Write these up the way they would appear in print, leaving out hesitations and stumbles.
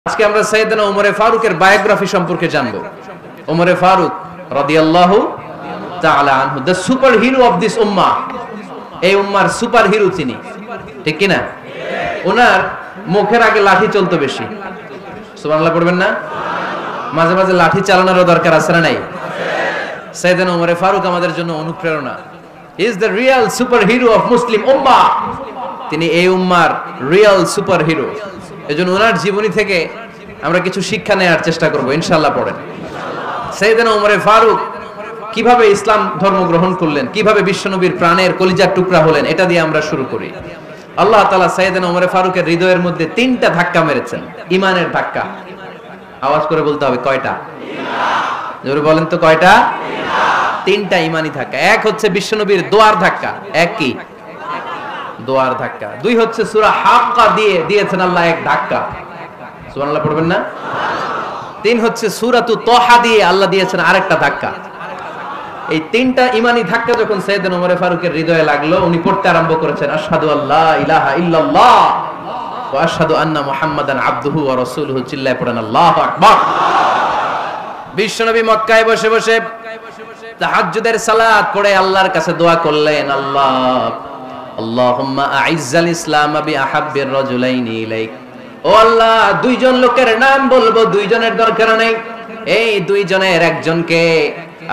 আজকে আমরা সাইয়েদনা ওমর ফারুকের বায়োগ্রাফি সম্পর্কে জানব। ওমর ফারুক রাদিয়াল্লাহু তাআলা আনহু, the super hero of this উম্মাহ। এই উম্মার সুপার হিরো তিনি, ঠিক কি না? ওনার মুখের আগে লাঠি চলতো বেশি। সুবহানাল্লাহ পড়বেন না? মাঝে মাঝে লাঠি চালানোরও দরকার আছে না নাই? সাইয়েদনা ওমর ফারুক আমাদের জন্য অনুপ্রেরণা। He is the real super hero of Muslim উম্মাহ। তিনি এই উম্মার রিয়েল সুপার হিরো। এজন্য ওনার জীবনী থেকে আমরা কিছু শিক্ষা নেওয়ার চেষ্টা করব ইনশাআল্লাহ। পড়েন সাইয়েদনা ওমর ফারুক কিভাবে ইসলাম ধর্ম গ্রহণ করলেন, কিভাবে বিশ্বনবীর প্রাণের কলিজার টুকরা হলেন, এটা দিয়ে আমরা শুরু করি। আল্লাহ তাআলা সাইয়েদনা ওমর ফারুকের হৃদয়ের মধ্যে 3টা ধাক্কা মেরেছেন, ঈমানের ধাক্কা। আওয়াজ করে বলতে হবে কয়টা? জোরে বলেন তো কয়টা? 3টা ঈমানি ধাক্কা। এক হচ্ছে বিশ্বনবীর দোয়ার ধাক্কা। এক কি? দোয়ার ধাক্কা। 2 হচ্ছে সূরা হাক্কা দিয়ে দিয়েছেন আল্লাহ এক ধাক্কা। সুবহানাল্লাহ পড়বেন না? 3 হচ্ছে সূরাতু তাহা দিয়ে আল্লাহ দিয়েছেন আরেকটা ধাক্কা। এই 3টা ঈমানি ধাক্কা যখন সাইয়েদনা ওমর ফারুকের হৃদয়ে লাগলো, উনি পড়তে আরম্ভ করেছেন আশহাদু আল্লা ইলাহা ইল্লাল্লাহ ওয়া আশহাদু আন্না মুহাম্মাদান আবদুহু ওয়া রাসূলুহু। চিল্লায়ে পড়েন আল্লাহু আকবার। বিশ্বনবী মক্কায় বসে বসে তাহাজ্জুদের সালাত পড়ে আল্লাহর কাছে দোয়া করলেন, আল্লাহুম্মা আইজ্জাল ইসলাম বিআহাব্বির রাজুলাইনি ইলাইক। ও আল্লাহ, 2 জন লোকের নাম বলবো, 2 জনের দরকার নেই। এই 2 জনের একজনকে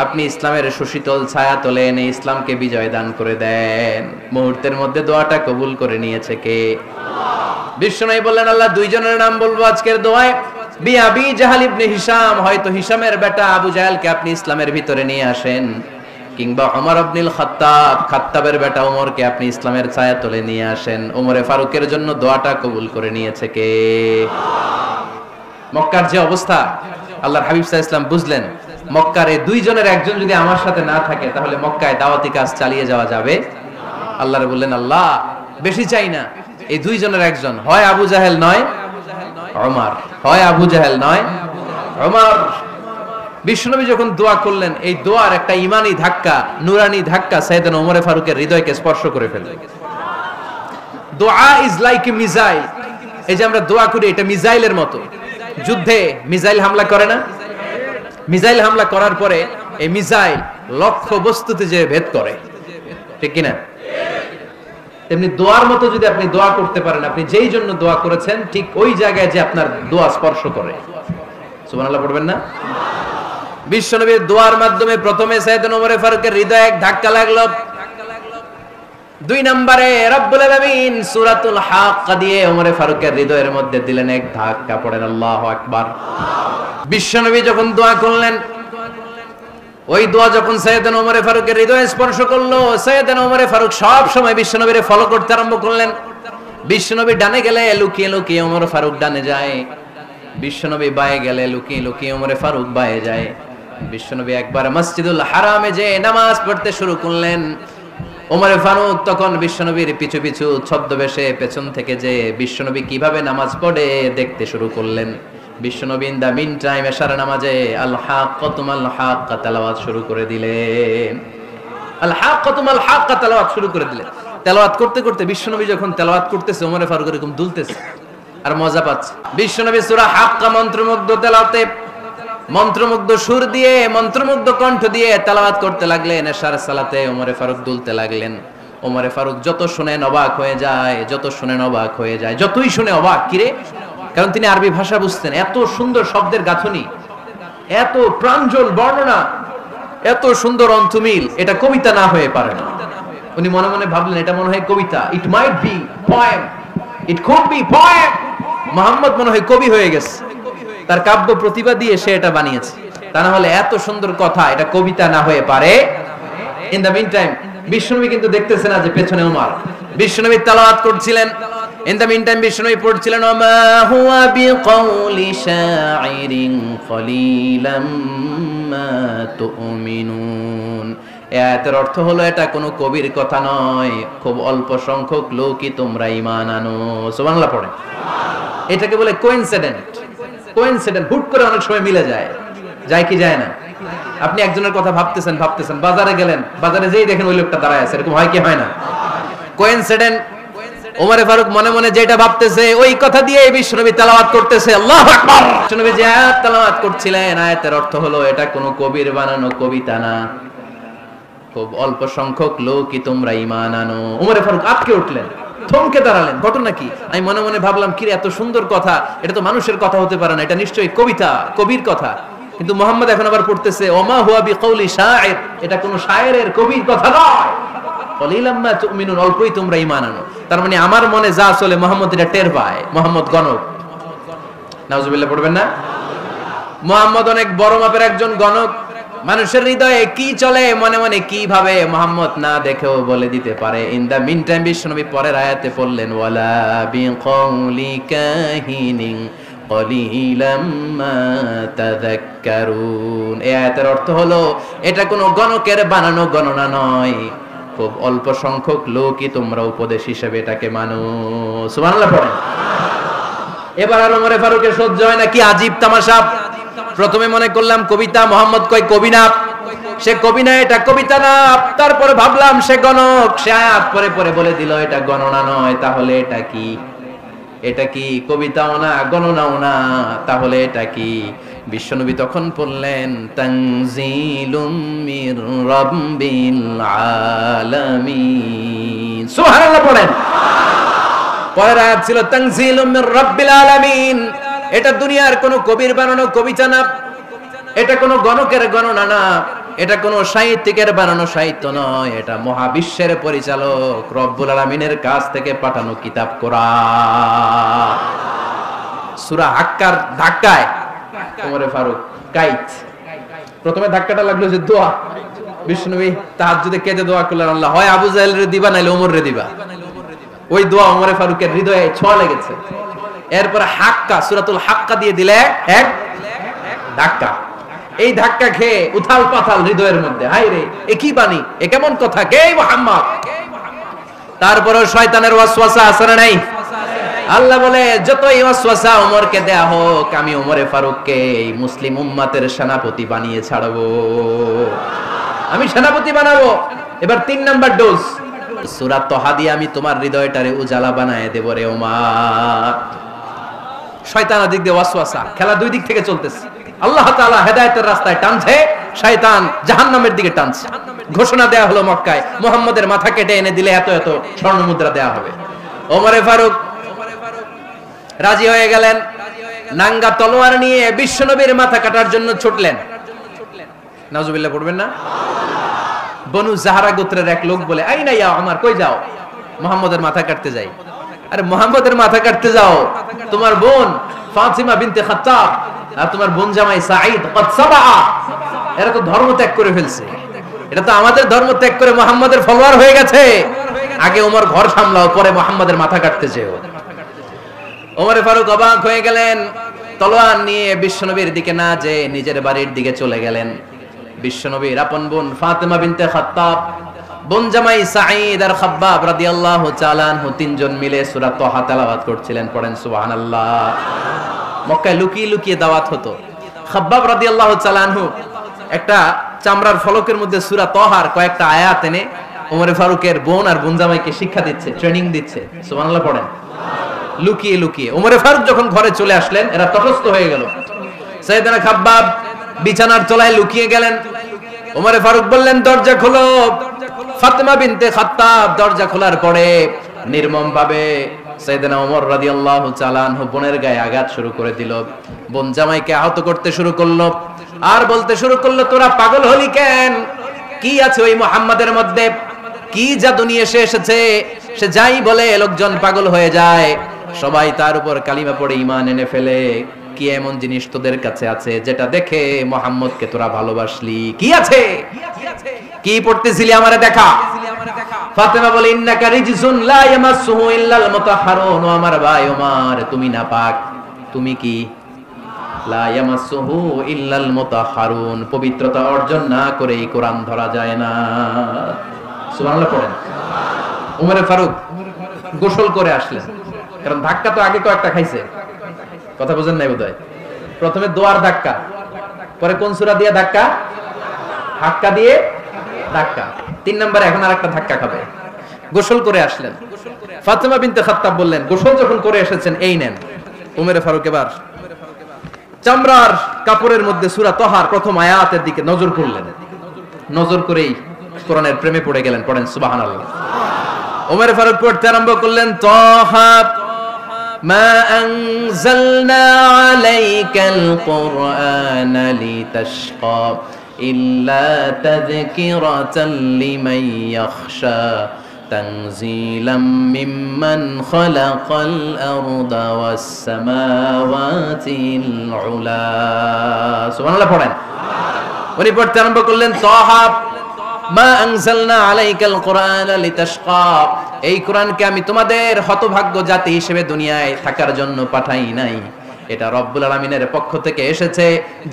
আপনি ইসলামের সুশীতল ছায়া তলে এনে ইসলামকে বিজয় দান করে দেন। মুহূর্তের মধ্যে দোয়াটা কবুল করে নিয়েছে কে? বিশ্বনবী বললেন, আল্লাহ 2 জনের নাম বলবো আজকের দোয়ায়। আবি জাহাল ইবনে হিশাম, হয়তো হিশামের বেটা আবু জাহেলকে আপনি ইসলামের ভিতরে নিয়ে আসেন, কিংবা ওমর ইবনুল খাত্তাব, খাত্তাবের বেটা ওমরকে আপনি ইসলামের ছায়া তলে নিয়ে আসেন। ওমরে ফারুকের জন্য দোয়াটা কবুল করে নিয়েছে কে? মক্কার যে অবস্থা, আল্লাহর হাবিব সাল্লাল্লাহু আলাইহি ওয়াসাল্লাম বুঝলেন মক্কার এই 2 জনের একজন যদি আমার সাথে না থাকে তাহলে মক্কায় দাওয়াতি কাজ চালিয়ে যাওয়া যাবে। আল্লাহর বললেন, আল্লাহ বেশি চাই না, এই 2 জনের একজন, হয় আবু জাহেল নয় ওমর, হয় আবু জাহেল নয় ওমর। বিশ্বনবী যখন দোয়া করলেন, এই দোয়ার একটা ঈমানি ধাক্কা, নূরানি ধাক্কা সাইয়েদনা ওমর ফারুকের হৃদয়কে স্পর্শ করে ফেলল। দোয়া ইজ লাইক এ মিসাইল। এই যে আমরা দোয়া করি, এটা মিসাইলের মতো। যুদ্ধে মিসাইল হামলা করে না? মিসাইল হামলা করার পরে এই মিসাইল লক্ষ্য বস্তুতে যে ভেদ করে, ঠিক কি না? তেমনি দোয়ার মতো যদি আপনি দোয়া করতে পারেন, আপনি যেই জন্য দোয়া করেছেন ঠিক ওই জায়গায় যে আপনার দোয়া স্পর্শ করে। সুবহানাল্লাহ পড়বেন না? বিশ্বনবীর দোয়ার মাধ্যমে প্রথমে সাইয়েদনা ওমর ফারুকের হৃদয়ে এক ধাক্কা লাগলো। 2 নম্বরে রব্বুল আলামিন সূরাতুল হাক্কা দিয়ে ওমর ফারুকের হৃদয়ের মধ্যে দিলেন এক ধাক্কা। পড়েন আল্লাহু আকবার। বিশ্বনবী যখন দোয়া করলেন, ওই দোয়া যখন সাইয়েদনা ওমর ফারুকের হৃদয়ে স্পর্শ করলো, সাইয়েদনা ওমর ফারুক সব সময় বিশ্বনবীর ফলো করতে আরম্ভ করলেন। বিশ্বনবী ডানে গেলে লুকিয়ে লুকিয়ে ওমর ফারুক ডানে যায়, বিশ্বনবী বায়ে গেলে লুকিয়ে লুকিয়ে ওমর ফারুক বায়ে যায়। বিশ্বনবী একবার মসজিদুল হারামে যে নামাজ পড়তে শুরু করলেন, ওমর ফারুক তখন বিশ্বনবীর পিছু পিছু ছদ্মবেশে পেছন থেকে যে বিশ্বনবী কিভাবে নামাজ পড়ে দেখতে শুরু করলেন। বিশ্বনবী ইন দা মিন টাইম এশার নামাজে আল হাক্কাতুল হাক্কা তেলাওয়াত শুরু করে দিলেন। আল হাক্কাতুল হাক্কা তেলাওয়াত শুরু করে দিলেন। তেলাওয়াত করতে করতে বিশ্বনবী যখন তেলাওয়াত করতেছে, ওমর ফারুক এরকম দুলতেছে আর মজা পাচ্ছে। বিশ্বনবী সূরা হাক্কা মন্ত্রমুগ্ধ তেলাওয়াতে, মন্ত্রমুগ্ধ সুর দিয়ে, মন্ত্রমুগ্ধ কণ্ঠ দিয়ে তেলাওয়াত করতে লাগলেন। এশার সালাতে ওমর ফারুক দুলতে লাগলেন। ওমর ফারুক যত শুনেন অবাক হয়ে যায়, যত শুনেন অবাক হয়ে যায়, যতই শুনে অবাক। কিরে? কারণ তিনি আরবি ভাষা বুঝতেন। এত সুন্দর শব্দের গাঁথনি, এত প্রাঞ্জল বর্ণনা, এত সুন্দর অন্তমিল, এটা কবিতা না হয়ে পারে না। উনি মনে মনে ভাবলেন, এটা মনে হয় কবিতা। It might be poem, it could be poem. Muhammad মনে হয় কবি হয়ে গেছে, তার কাব্য প্রতিভা দিয়ে সে এটা বানিয়েছে। তা না হলে এত সুন্দর কথা, এটা কবিতা না হয়ে পারে। ইন দা মিন টাইম বিশ্বনবী কিন্তু দেখতেছেন না যে পেছনে ওমর। বিশ্বনবী তেলাওয়াত করছিলেন। ইন দা মিন টাইম বিশ্বনবী পড়ছিলেন, ওমা হুয়া বিকাউলি শাইরিন কলিলাম মা তুমিনুন। এর অর্থ হলো এটা কোনো কবির কথা নয়, খুব অল্প সংখ্যক লোকই তোমরা ঈমান আনো। সুবহানাল্লাহ পড়ে। এটাকে বলে কোইনসিডেন্ট। কোইনসিডেন্ট, হুট করে অনেক সময় মিলে যায়। যায় কি যায় না? আপনি একজনের কথা ভাবতেছেন বাজারে গেলেন, বাজারে যেই দেখেন ওই লোকটা দাঁড়ায় আছে, এরকম হয় কি হয় না? কোইনসিডেন্ট। ওমরে ফারুক মনে মনে যেটা ভাবতেছে ওই কথা দিয়ে বিশ্বনবী তেলাওয়াত করতেছে, আল্লাহু আকবার। বিশ্বনবী যে আয়াত তেলাওয়াত করছিলেন, আয়াতের অর্থ হলো এটা কোনো কবির বানানো কবিতা না, খুব অল্প সংখ্যক লোকই তোমরা ঈমান আনো। ওমরে ফারুক আটকে উঠলেন, থমকে দাঁড়ালেন। ঘটনা কি? আমি মনে মনে ভাবলাম, কিরে এত সুন্দর কথা, এটা তো মানুষের কথা হতে পারে না, এটা নিশ্চয়ই কবিতা, কবির কথা। কিন্তু মুহাম্মদ এখন আবার পড়তেছে ওমা হুয়া বিকাউলি শায়ের, এটা কোনো শায়েরের কবির কথা নয়। কলিলাম মা তুমিনুন, অল্পই তোমরা ঈমান আনো। তার মানে আমার মনে যা চলে মুহাম্মদ এটা টের পায়। মুহাম্মদ গণক, নাউজুবিল্লাহ পড়বেন না? মুহাম্মদ অনেক বড় মাপের একজন গণক। মানুষের হৃদয়ে কি চলে, মনে মনে কি ভাবে, মুহাম্মদ না দেখেও বলে দিতে পারে। ইন দা মিন টাইম বিশ্বনবী পরের আয়াতে পড়লেন ওয়ালা বিকাউলি কাহিনিন কলিলাম মা তাযাক্কারুন। এই আয়াতের অর্থ হলো এটা কোনো গণকের বানানো গণনা নয়, খুব অল্প সংখ্যক লোকই তোমরা উপদেশ হিসেবে এটাকে মানো। সুবহানাল্লাহ পড়েন। এবার আর ওমরে ফারুকের সহ্য হয় না, কি আজীব তামাশা। প্রথমে মনে করলাম কবিতা, মোহাম্মদ কয় কবি না, সে কবি না, এটা কবিতা না। তারপরে ভাবলাম সে গণক, সে আয়াত পরে পরে বলে দিল এটা গণনা নয়, তাহলে এটা কি? এটা কি কবিতাও না, গণনাও না, তাহলে এটা কি? বিশ্বনবী তখন বললেন তানজিলুম মির রাব্বিল আলামিন। সুবহানাল্লাহ পড়েন। পরের আয়াত ছিল তানজিলুম মির রাব্বিল আলামিন। এটা দুনিয়ার কোনো কবির বানানো কবিতা না, এটা কোনো গণকের গণনা না, এটা কোনো সাহিত্যিকের বানানো সাহিত্য নয়, এটা মহাবিশ্বের পরিচালক রব্বুল আলামিনের কাছ থেকে পাঠানো কিতাব কোরআন। সূরা হাক্কার ধাক্কায় ওমরে ফারুক কাইত। প্রথমে ধাক্কাটা লাগলো যে দোয়া। বিশ্বনবী তাহাজ্জুদে কেঁদে দোয়া করলেন, আল্লাহ হয় আবু জাহেলের দিবা নাইলে ওমরের দিবা। ওই দোয়া ওমরে ফারুকের হৃদয়ে ছোঁয়া লেগেছে। এরপর হাক্কা, সূরাতুল হাক্কা দিয়ে দিলে এক ধাক্কা। এই ধাক্কা খেয়ে উথাল পাথাল হৃদয়ের মধ্যে, হায় রে এ কি বাণী, এ কেমন কথা, কে মুহাম্মদ? তারপরেও শয়তানের ওয়াসওয়াসা আছে না নাই? আল্লাহ বলে যতই ওয়াসওয়াসা ওমরকে দেয়া হোক, আমি ওমরে ফারুককে এই মুসলিম উম্মতের সেনাপতি বানিয়ে ছাড়বো, আমি সেনাপতি বানাবো। এবার 3 নাম্বার ডোজ, সূরা তোহা দিয়ে আমি তোমার হৃদয়টারে উজালা বানায় দেব রে ওমর। শয়তান দিক দিয়ে ওয়াসওয়াসা, খেলা দুই দিক থেকে চলতেছে। আল্লাহ তাআলা হেদায়েতের রাস্তায় টানছে, শয়তান জাহান্নামের দিকে টানছে। ঘোষণা দেয়া হলো মক্কায়, মুহাম্মদের মাথা কেটে এনে দিলে এত এত স্বর্ণ মুদ্রা দেয়া হবে। ওমরে ফারুক রাজি হয়ে গেলেন, নাঙ্গা তলোয়ার নিয়ে বিশ্বনবীর মাথা কাটার জন্য ছুটলেন। নাউজুবিল্লাহ পড়বেন না? বনু জাহরা গোত্রের এক লোক বলে, আইনা ইয়া ওমর, কই যাও? মুহাম্মদের মাথা কাটতে যাই। আরে মুহাম্মদের মাথা কাটতে যাও? তোমার বোন ফাতিমা বিনতে খাত্তাব আর তোমার বোন জামাই সাঈদ কদ সাবা, এরা তো ধর্ম ত্যাগ করে ফেলছে, এটা তো আমাদের ধর্ম ত্যাগ করে মুহাম্মদের ফলোয়ার হয়ে গেছে। আগে ওমর ঘর সামলাও, পরে মুহাম্মদের মাথা কাটতে যেও। ওমরে ফারুক অবাক হয়ে গেলেন, তলোয়ার নিয়ে বিশ্বনবীর দিকে না যে নিজের বাড়ির দিকে চলে গেলেন। বিশ্বনবীর আপন বোন ফাতিমা বিনতে খাত্তাব, বোন জামাই সাঈদ আর খাব্বাব রাদিয়াল্লাহু তাআলা আনহু, তিনজন মিলে সূরা তোহা তেলাওয়াত করছিলেন। পড়েন সুবহানাল্লাহ। মক্কায় লুকিয়ে লুকিয়ে দাওয়াত হতো। খাব্বাব রাদিয়াল্লাহু তাআলা আনহু একটা চামড়ার ফলকের মধ্যে সূরা তোহার কয়েকটা আয়াত এনে ওমরে ফারুকের বোন আর বোন জামাইকে শিক্ষা দিচ্ছে, ট্রেনিং দিচ্ছে। সুবহানাল্লাহ পড়েন। লুকিয়ে লুকিয়ে ওমরে ফারুক যখন ঘরে চলে আসলেন, এরা তটস্থ হয়ে গেল। সাইয়েদনা খাব্বাব বিছানার তলায় লুকিয়ে গেলেন। ওমরে ফারুক বললেন, দরজা খোলো। ফাতিমা বিনতে খাত্তাব দরজা খোলার পরে নির্মম ভাবে সাইয়েদনা ওমর রাদিয়াল্লাহু তাআলা আনহু বোনের গায়ে আঘাত শুরু করে দিল। বোন জামাইকে আহত করতে শুরু করলো আর বলতে শুরু করলো, তোরা পাগল হলি কেন? কি আছে ওই মুহাম্মাদের মধ্যে? কি জাদু নিয়ে এসেছে? সে যাই বলে লোকজন পাগল হয়ে যায়, সবাই তার উপর কালিমা পড়ে ঈমান এনে ফেলে। কি এমন জিনিস তোদের কাছে আছে যেটা দেখে মুহাম্মদকে তোরা ভালোবাসলি? কি আছে? কি পড়তেছিলি আমারে দেখা। ফাতেমা বলে, ইন্নাকা রিজসুন লা ইয়ামাসসুহু ইল্লাল মুতাহহারুন। আমার ভাই ওমর, তুমি নাপাক। তুমি কি? লা ইয়ামাসসুহু ইল্লাল মুতাহহারুন, পবিত্রতা অর্জন না করে এই কোরআন ধরা যায় না। সুবহানাল্লাহ পড়েন। ওমরে ফারুক গোসল করে আসলেন, কারণ ধাক্কা তো আগে কয়েকটা খাইছে। কথা বুঝেন নাই বোধহয়? প্রথমে দোয়ার ধাক্কা, পরে কোন সূরা দিয়ে ধাক্কা? হাক্কা দিয়ে ধাক্কা। 3 নম্বরে এখন আরেকটা ধাক্কা খাবে। গোসল করে আসলেন, ফাতেমা বিনতে খাত্তাব বললেন, গোসল যখন করে এসেছেন এই নেন। উমর ফারুক এবার চামড়ার কাপড়ের মধ্যে সূরা তাহার প্রথম আয়াতের দিকে নজর করলেন, নজর করেই কোরআনের প্রেমে পড়ে গেলেন। পড়েন সুবহানাল্লাহ। উমর ফারুক পড়তে আরম্ভ করলেন, তাহা মা আনজালনা আলাইকাল কুরআনা লিতাশকা ইল্লা তাযকিরাতাল লিমান ইয়াখশা তানজিলাম মিম্মান খালাকাল আরদা ওয়াস সামাওয়াতিল উলা। সুবহানাল্লাহ পড়েন। উনি পড়তে আরম্ভ করলেন, তাহা মা আনজালনা আলাইকাল কুরআনা লিতাশকা, এই কোরআনকে আমি তোমাদের হতভাগ্য জাতি হিসেবে দুনিয়ায় থাকার জন্য পাঠাই নাই। এটা রব্বুল আলামিনের পক্ষ থেকে এসেছে।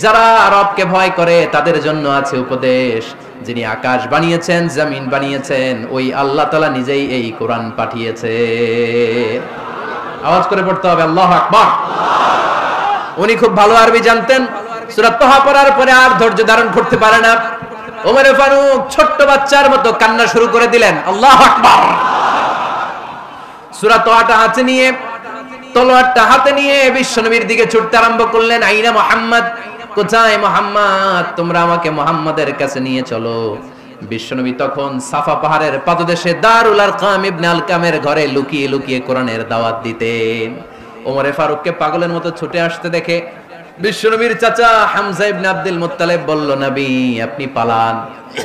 যারা রবকে ভয় করে তাদের জন্য আছে উপদেশ। যিনি আকাশ বানিয়েছেন, জমিন বানিয়েছেন, ওই আল্লাহ তাআলা নিজেই এই কোরআন পাঠিয়েছে। আওয়াজ করে পড়তে হবে আল্লাহু আকবার। উনি খুব ভালো আরবি জানতেন। সূরা তাহা পড়ার পরে আর ধৈর্য ধারণ করতে পারে না। ওমর ফারুক ছোট্ট বাচ্চার মতো কান্না শুরু করে দিলেন। আল্লাহু আকবার। সূরা তাহাটা হাতে নিয়ে, তলোয়ারটা হাতে নিয়ে বিশ্বনবীর দিকে ছুটতে আরম্ভ করলেন। আইনা মুহাম্মদ, কোথায় মুহাম্মদ? তোমরা আমাকে মুহাম্মাদের কাছে নিয়ে চলো। বিশ্বনবী তখন সাফা পাহাড়ের পাদদেশে দারুল আরকাম ইবনে আলকামের ঘরে লুকিয়ে লুকিয়ে কোরআনের দাওয়াত দিতেন। ওমর ফারুককে পাগলের মতো ছুটে আসতে দেখে বিশ্বনবীর চাচা হামজা ইবনে আব্দুল মুত্তালিব বলল, নবী আপনি পালান।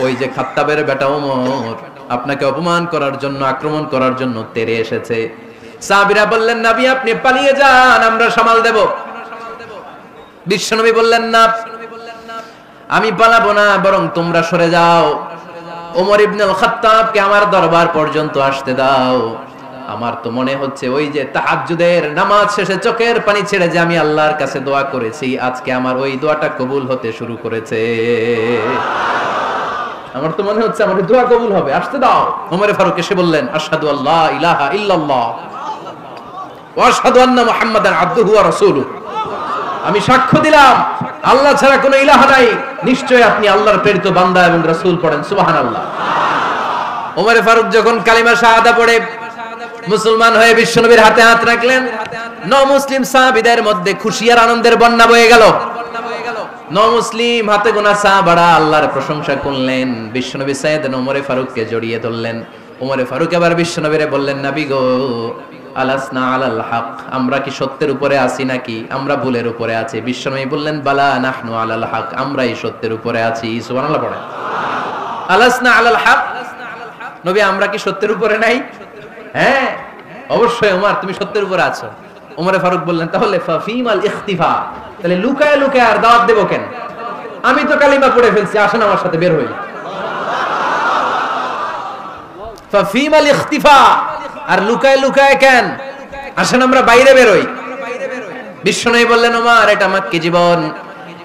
ওই যে খাত্তাবের বেটা ওমর আপনাকে অপমান করার জন্য, আক্রমণ করার জন্য তেড়ে এসেছে। সাহাবীরা বললেন, নবী আপনি পালিয়ে যান, আমরা সামাল দেব। বিশ্বনবী বললেন, না আমি পালাবো না, বরং তোমরা সরে যাও। ওমর ইবনুল খাত্তাবকে আমার দরবার পর্যন্ত আসতে দাও। আমার তো মনে হচ্ছে ওই যে তাহাজ্জুদের নামাজ শেষে চোখের পানি ছেড়ে যে আমি আল্লাহর কাছে দোয়া করেছি, আজকে আমার ওই দোয়াটা কবুল হতে শুরু করেছে। আমার তো মনে হচ্ছে আমার দোয়া কবুল হবে, আসতে দাও। ওমর ফারুক এসে বললেন, আশহাদু আল্লা ইলাহা ইল্লাল্লাহ ওয়া আশহাদু আন্না মুহাম্মাদান আবদুহু ওয়া রাসূলুহু, আমি সাক্ষ্য দিলাম আল্লাহ ছাড়া কোনো ইলাহ নাই, নিশ্চয় আপনি আল্লাহর প্রেরিত বান্দা এবং রাসূল। পড়েন সুবহানাল্লাহ। ওমর ফারুক যখন কালিমা শাহাদা পড়ে মুসলমান হয়ে বিশ্বনবীর হাতে হাত রাখলেন, নমুসলিম সাহাবীদের মধ্যে খুশি আর আনন্দের বন্যা বয়ে গেল। নমুসলিম হাতে গোনা সাহাবারা আল্লাহর প্রশংসা করলেন। বিশ্বনবী সাইয়েদনা ওমর ফারুককে জড়িয়ে ধরলেন। ওমর ফারুক এবার বিশ্বনবীরে বললেন, নবী গো, আলাসনা আলাল হক, আমরা কি সত্যের উপরে আছি নাকি আমরা ভুলের উপরে আছি? বিশ্বনবী বললেন, বালা নাহনু আলাল হক, আমরাই সত্যের উপরে আছি। সুবহানাল্লাহ পড়ে। আলাসনা আলাল হক, নবী আমরা কি সত্যের উপরে নাই? হ্যাঁ অবশ্যই ওমর, তুমি সত্যের উপরে আছো। ওমর ফারুক বললেন, তাহলে ফাফিমাল ইখতিফা, তাহলে লুকায় লুকায় আর দাওয়াত দেব কেন? আমি তো কালিমা পড়ে ফেলছি, আসেন আমার সাথে বের হই। ফাফিমাল ইখতিফা, আর লুকায় লুকায় কেন? আসেন আমরা বাইরে বের হই। বিশ্বনবী বললেন, ওমর এটা মাক্কি জীবন,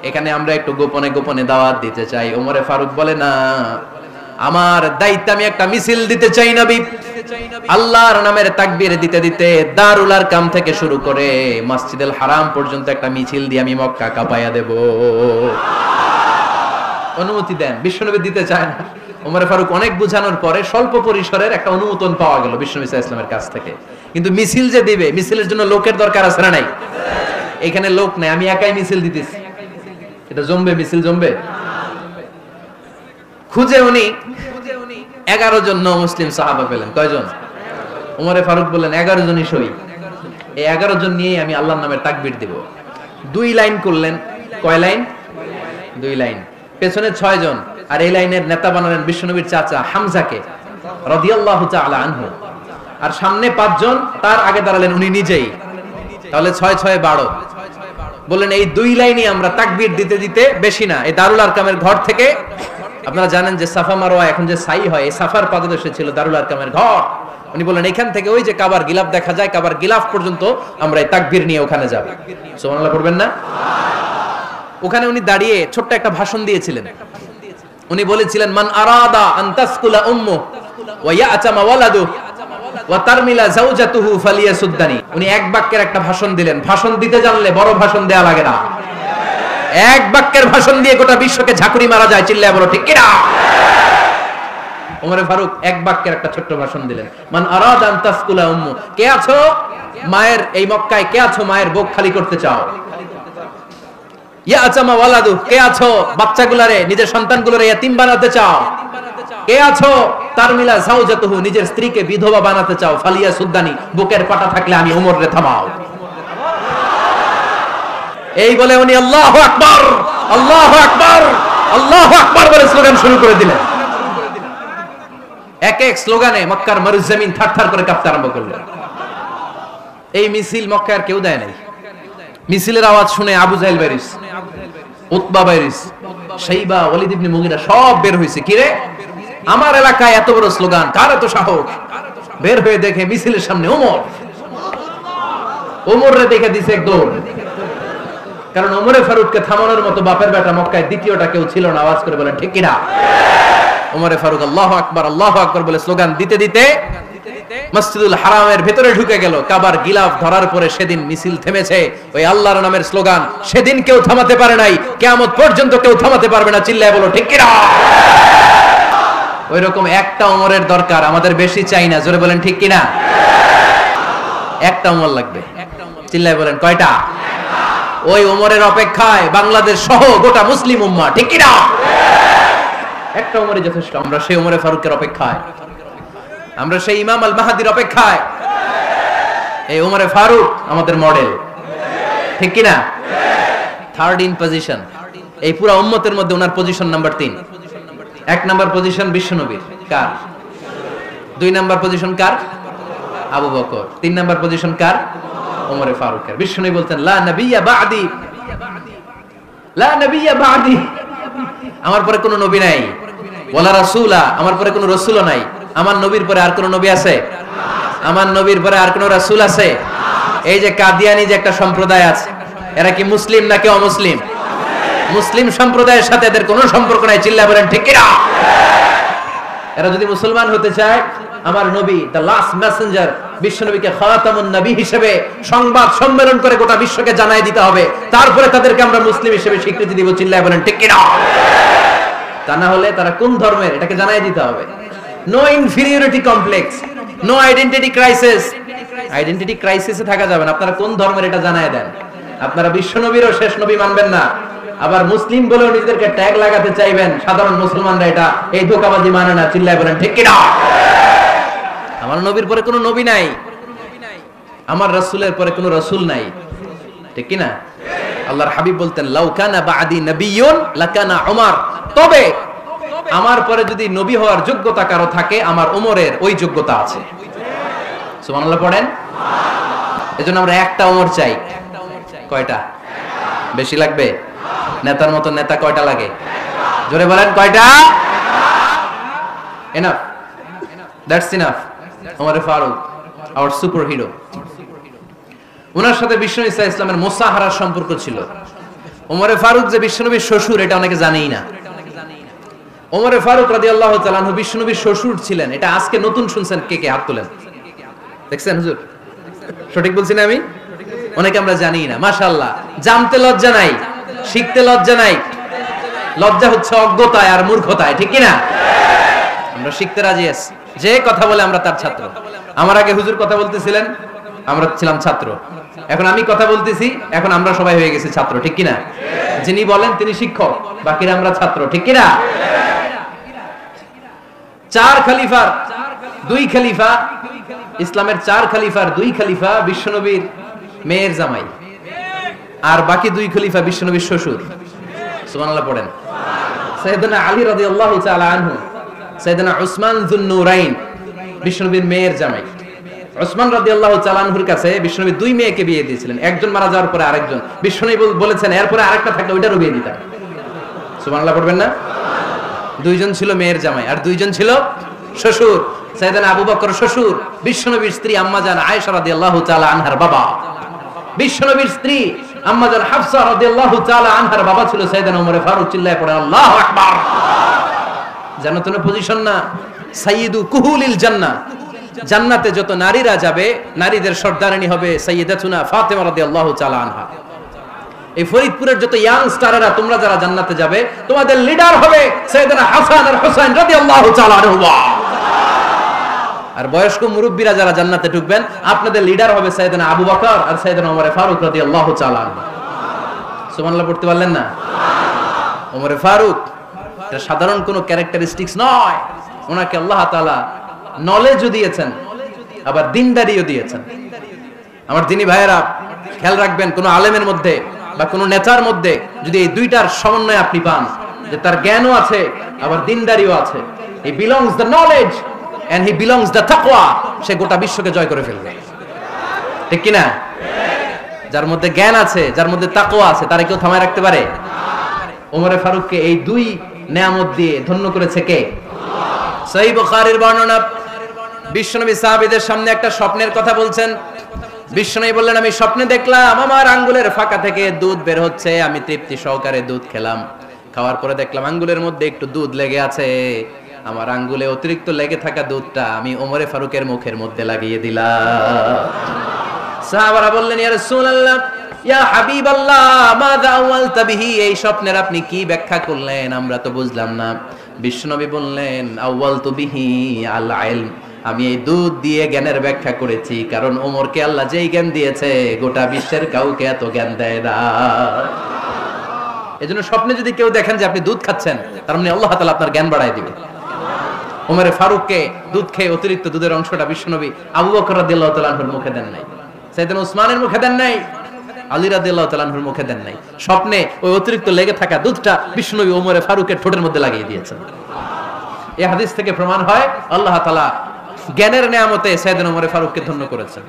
এখানে আমরা একটু গোপনে গোপনে দাওয়াত দিতে চাই। ওমর ফারুক বলে, না, আমার দায়িত্ব, আমি একটা মিছিল দিতে চাই নবী। আল্লাহর নামের তাকবীর দিতে দিতে দারুল আরকাম থেকে শুরু করে মসজিদুল হারাম পর্যন্ত একটা মিছিল দিয়ে আমি মক্কা কাঁপাইয়া দেব। অনুমতি দেন। বিশ্বনবী দিতে চায় না। ওমর ফারুক অনেক বুঝানোর পরে স্বল্প পরিসরের একটা অনুমোদন পাওয়া গেল বিশ্বনবী সাল্লাল্লাহু আলাইহি ওয়াসাল্লামের কাছ থেকে। কিন্তু মিছিল যে দিবে, মিছিলের জন্য লোকের দরকার আছে না নাই? এখানে লোক নাই, আমি একাই মিছিল দিতেছি। এটা জমবে? মিছিল জমবে? খুঁজে উনি 11 জন মুসলিম সাহাবা পেলেন। কয়জন? ওমর ফারুক বললেন, 11 জনই সই। এই 11 জন নিয়েই আমি আল্লাহর নামে তাকবীর দিব। 2 লাইন করলেন। কয় লাইন? 2 লাইন। পেছনে 6 জন, আর এই লাইনের নেতা বানালেন বিশ্বনবীর চাচা হামজাকে রাদিয়াল্লাহু তাআলা আনহু। আর সামনে 5 জন, তার আগে দাঁড়ালেন উনি নিজেই। তাহলে 6 6 12। বললেন এই 2 লাইনই আমরা তাকবীর দিতে দিতে, বেশি না, এই দারুল আরকামের ঘর থেকে, আপনারা জানেন যে সাফা মারওয়া এখন যে সাই হয়, এই সাফার পাদদেশে ছিল দারুল আরকামের ঘর। উনি বললেন এখান থেকে ওই যে কাবার গিলাফ দেখা যায়, কাবার গিলাফ পর্যন্ত আমরা এই তাকবীর নিয়ে ওখানে যাব। সুবহানাল্লাহ পড়বেন না? ওখানে উনি দাঁড়িয়ে ছোট্ট একটা ভাষণ দিয়েছিলেন। উনি বলেছিলেন, মান আরাদা আন তাসকুলা উম্মু ওয়া ইয়াতামা ওয়ালাদু ওয়া তারমিলা যাওজাতুহু ফালিয়াসুদ্দানি। উনি এক বাক্যের একটা ভাষণ দিলেন। ভাষণ দিতে জানলে বড় ভাষণ দেয়া লাগে না। এক বাক্যের ভাষণ দিয়ে গোটা বিশ্বকে ঝাঁকুনি মারা যায়। চিল্লায় বলো ঠিক কিনা? ওমরে ফারুক এক বাক্যের একটা ছোট্ট ভাষণ দিলেন, মান আরাদা আন তাসকুলা উম্মু, কে আছো মায়ের এই মক্কায়, কে আছো মায়ের বুক খালি করতে চাও? ইয়া আচামা ওয়ালাদু, কে আছো বাচ্চাগুলারে নিজের সন্তানগুলোরে ইয়াতিম বানাতে চাও? কে আছো তারমিলা যাওজাতুহু, নিজের স্ত্রীকে বিধবা বানাতে চাও? ফালিয়া সুদ্দানি, বুকের পাটা থাকলে আমি ওমরে থামাও। এই বলে উনি আল্লাহু আকবার, আল্লাহু আকবার, আল্লাহু আকবার বলে স্লোগান শুরু করে দিলেন। এক এক স্লোগানে মক্কার মরুজমিন থারথার করে কাঁপতে আরম্ভ করলেন। এই মিছিল মক্কার কেউ দেয় নাই। মিছিলের আওয়াজ শুনে আবু জাহেল বাইরিস, উতবা বাইরিস, শাইবা, ওয়ালিদ ইবনে মুগিরা সব বের হইছে। কি রে, আমার এলাকায় এত বড় স্লোগান, কার এত সাহস? বের হয়ে দেখে মিছিলের সামনে ওমর। ওমর রে দেখে দিছে এক দৌড়, কারণ ওমরে ফারুককে থামানোর মতো বাপের বেটা মক্কায় দ্বিতীয়টা কেউ ছিল না। আওয়াজ করে বলেন ঠিক কিনা? ওমরে ফারুক আল্লাহু আকবার, আল্লাহু আকবার বলে স্লোগান দিতে দিতে মসজিদুল হারামের ভেতরে ঢুকে গেল। কাবার গিলাফ ধরার পরে সেদিন মিছিল থেমেছে। ওই আল্লাহর নামের স্লোগান সেদিন কেউ থামাতে পারে নাই, কিয়ামত পর্যন্ত কেউ থামাতে পারবে না। চিল্লায় বলো ঠিক কিনা? ওই রকম একটা ওমরের দরকার, আমাদের বেশি চাই না। জোরে বলেন ঠিক কিনা? একটা ওমর লাগবে। চিল্লায় বলেন কয়টা? ওই ওমরের অপেক্ষায় বাংলাদেশ সহ গোটা মুসলিম উম্মাহ, ঠিক কিনা? একটা ওমরই যথেষ্ট। আমরা সেই ওমরে ফারুকের অপেক্ষায়, আমরা সেই ইমাম আল মাহাদির অপেক্ষায়। এই ওমরে ফারুক আমাদের মডেল, ঠিক কিনা? থার্ড ইন পজিশন এই পুরো উম্মতের মধ্যে ওনার পজিশন নাম্বার 3। 1 নাম্বার পজিশন বিশ্বনবীর, কার? 2 নাম্বার পজিশন কার? আবু বকর। 3 নাম্বার পজিশন কার? ওমরে ফারুকের। বিশ্বনবী বলতেন লা নবিয়্যা বা'দি, লা নবিয়্যা বা'দি, আমার পরে কোনো নবী নাই। ওয়ালা রাসূলা, আমার পরে কোনো রাসূলও নাই। আমার নবীর পরে আর কোনো নবী আছে? আমার নবীর পরে আর কোনো রাসূল আছে? এই যে কাদিয়ানি যে একটা সম্প্রদায় আছে, এরা কি মুসলিম নাকি অমুসলিম? মুসলিম সম্প্রদায়ের সাথে এদের কোনো সম্পর্ক নাই। চিল্লায় বলেন ঠিক কিনা? এরা যদি মুসলমান হতে চায়, আমার নবী দ্য লাস্ট মেসেঞ্জার বিশ্বনবীকে খাতামুন নবী হিসেবে সংবাদ সম্মেলন করে গোটা বিশ্বকে জানাই দিতে হবে, তারপরে তাদেরকে আমরা মুসলিম হিসেবে স্বীকৃতি দিব। চিল্লায় বলেন ঠিক কিনা? তা না হলে তারা কোন ধর্মের এটাকে জানাই দিতে হবে। No inferiority complex, no identity crisis. Identity ক্রাইসিসে থাকা যাবে না। আপনারা কোন ধর্মের এটা জানাই দেন। আপনারা বিশ্বনবীরও শেষ নবী মানবেন না, আবার মুসলিম বলেও নিজেদেরকে ট্যাগ লাগাতে চাইবেন। সাধারণ মুসলমানরা এটা এই ধোঁকাবাজি মানে না। চিল্লায় বলেন ঠিক কিনা? আমার নবীর পরে কোনো নবী নাই, আমার রাসূলের পরে কোনো রাসূল নাই, ঠিক কিনা? আল্লাহর হাবিব বলতেন লাউ কানা বা'দি নাবিয়্যুন লাকানা উমর, তবে আমার পরে যদি নবী হওয়ার যোগ্যতা কারো থাকে, আমার ওমরের ওই যোগ্যতা আছে। সুবহানাল্লাহ পড়েন। এজন্য আমরা একটা ওমর চাই। কয়টা? বেশি লাগবে? নেতার মতো নেতা কয়টা লাগে? জোরে বলেন কয়টা? Enough, that's enough. ওমরে ফারুক আওয়ার সুপার হিরো। ওনার সাথে বিশ্বনবী সাল্লাল্লাহু আলাইহি ওয়াসাল্লামের মুসাহারার সম্পর্ক ছিল। ওমরে ফারুক যে বিশ্বনবীর শ্বশুর, এটা অনেকে জানেই না। ওমরে ফারুক রাদিয়াল্লাহু তাআলা আনহু বিশ্বনবীর শ্বশুর ছিলেন। এটা আজকে নতুন শুনছেন। কে কে হাত তোলেন? দেখছেন হুজুর? সঠিক বলছি না আমি? অনেকে আমরা জানি না। মাশাআল্লাহ, জানতে লজ্জা নাই, শিখতে লজ্জা নাই। লজ্জা হচ্ছে অজ্ঞতায় আর মূর্খতায়, ঠিক কি না? আমরা শিখতে রাজি আছি। যে কথা বলে আমরা তার ছাত্র। আমার আগে হুজুর কথা বলতেছিলেন, আমরা ছিলাম ছাত্র। এখন আমি কথা বলতেছি, এখন আমরা সবাই হয়ে গেছি ছাত্র, ঠিক কি না? যিনি বলেন তিনি শিক্ষক, বাকিরা আমরা ছাত্র, ঠিক কি না? 4 খলিফার 2 খলিফা, ইসলামের 4 খলিফার 2 খলিফা বিশ্বনবীর মেয়ের জামাই, আর বাকি 2 খলিফা বিশ্বনবীর শ্বশুর। সুবহানাল্লাহ পড়েন। সাইয়েদনা আলী রাদিয়াল্লাহু তাআলা আনহু, সাইয়েদনা উসমান যুন নূরাইন বিশ্বনবীর মেয়ের জামাই। উসমান রাদিয়াল্লাহু তাআলা আনহুর কাছে বিশ্বনবী 2 মেয়েকে বিয়ে দিয়েছিলেন। একজন মারা যাওয়ার পরে আরেকজন। বিশ্বনবী বলেছেন এরপরে আরেকটা থাকলে ওইটারও বিয়ে দিতাম। সুবহানাল্লাহ পড়বেন না? 2 জন ছিল মেয়ের জামাই আর 2 জন ছিল শ্বশুর। সাইয়েদনা আবু বকর শ্বশুর, বিশ্বনবীর স্ত্রী আম্মা জান আয়েশা রাদিয়াল্লাহু তাআলা আনহার বাবা। বিশ্বনবীর স্ত্রী আম্মা জান হাফসা রাদিয়াল্লাহু তাআলা আনহার বাবা ছিল সাইয়েদনা ওমর ফারুক। চিল্লায় পড়ে আল্লাহু আকবার। জান্নাতের পজিশন না, সাইয়্যিদু কুহুলিল জান্নাহ। জান্নাতে যত নারীরা যাবে, নারীদের সর্দারিনী হবে সাইয়্যিদাতুনা ফাতেমা রাদিয়াল্লাহু তাআলা আনহা। এই ফরিদপুরের যত ইয়াং স্টারেরা তোমরা যারা জান্নাতে যাবে তোমাদের লিডার হবে সাইয়েদনা হাসান আর হুসাইন রাদিয়াল্লাহু তাআলা আনহুমা। আর বয়স্ক মুরব্বীরা যারা জান্নাতে ঢুকবেন আপনাদের লিডার হবে সাইয়েদনা আবু বকর আর সাইয়েদনা ওমর ফারুক রাদিয়াল্লাহু তাআলা আনহু। সুবহানাল্লাহ পড়তে পারলেন না? ওমর ফারুক এটা সাধারণ কোনো ক্যারেক্টারিস্টিক্স নয়, ওনাকে আল্লাহ তাআলা নলেজও দিয়েছেন আবার দিনদারিও দিয়েছেন। আমার দিনী ভাইয়েরা খেয়াল রাখবেন, কোন আলেমের মধ্যে বা কোন নেতার মধ্যে যদি এই দুইটার সমন্বয় আপনি পান, যে তার জ্ঞানও আছে আবার দিনদারিও আছে, he belongs the knowledge and he belongs the তাকওয়া, সে গোটা বিশ্বকে জয় করে ফেলবে। ঠিক কি না? যার মধ্যে জ্ঞান আছে, যার মধ্যে তাকওয়া আছে, তারে কেউ থামায় রাখতে পারে? ওমরে ফারুককে এই দুই নেয়ামত দিয়ে ধন্য করেছে কে? সহিহ বুখারীর বর্ণনা, বিশ্বনবী সাহাবীদের সামনে একটা স্বপ্নের কথা বলছেন। বিশ্বনবী বললেন, আমি স্বপ্নে দেখলাম আমার আঙ্গুলের ফাঁকা থেকে দুধ বের হচ্ছে, আমি তৃপ্তি সহকারে দুধ খেলাম, খাওয়ার পরে দেখলাম আঙ্গুলের মধ্যে একটু দুধ লেগে আছে, আমার আঙ্গুলে অতিরিক্ত লেগে থাকা দুধটা আমি ওমরে ফারুকের মুখের মধ্যে লাগিয়ে দিলাম। সাহাবারা বললেন, ইয়া রাসূলুল্লাহ, ইয়া হাবিবাল্লাহ, মাযা আওয়ালতা বিহি, এই স্বপ্নের আপনি কি ব্যাখ্যা করলেন, আমরা তো বুঝলাম না। বিশ্বনবী বললেন, আওয়ালতু বিহি আল ইলম, আমি এই দুধ দিয়ে জ্ঞানের ব্যাখ্যা করেছি, কারণ ওমরকে আল্লাহ যেই জ্ঞান দিয়েছে গোটা বিশ্বের কাউকে এত জ্ঞান দেয় না। এজন্য স্বপ্নে যদি কেউ দেখেন যে আপনি দুধ খাচ্ছেন, তার মানে আল্লাহ তাআলা আপনার জ্ঞান বাড়ায় দিবে। ওমরে ফারুককে দুধ খেয়ে অতিরিক্ত দুধের অংশটা বিশ্বনবী আবু বকর রাদিয়াল্লাহু তাআলা আনহুর মুখে দেন নাই, সাইয়েদনা উসমানের মুখে দেন নাই, আলী রাদিয়াল্লাহু তাআলা আনহুর মুখে দেন নাই। স্বপ্নে ওই অতিরিক্ত লেগে থাকা দুধটা বিশ্বনবী ওমরে ফারুকের ঠোঁটের মধ্যে লাগিয়ে দিয়েছেন। এই হাদিস থেকে প্রমাণ হয় আল্লাহ তাআলা জ্ঞানের নিয়ামতে সাইয়েদনা ওমর ফারুককে ধন্য করেছেন।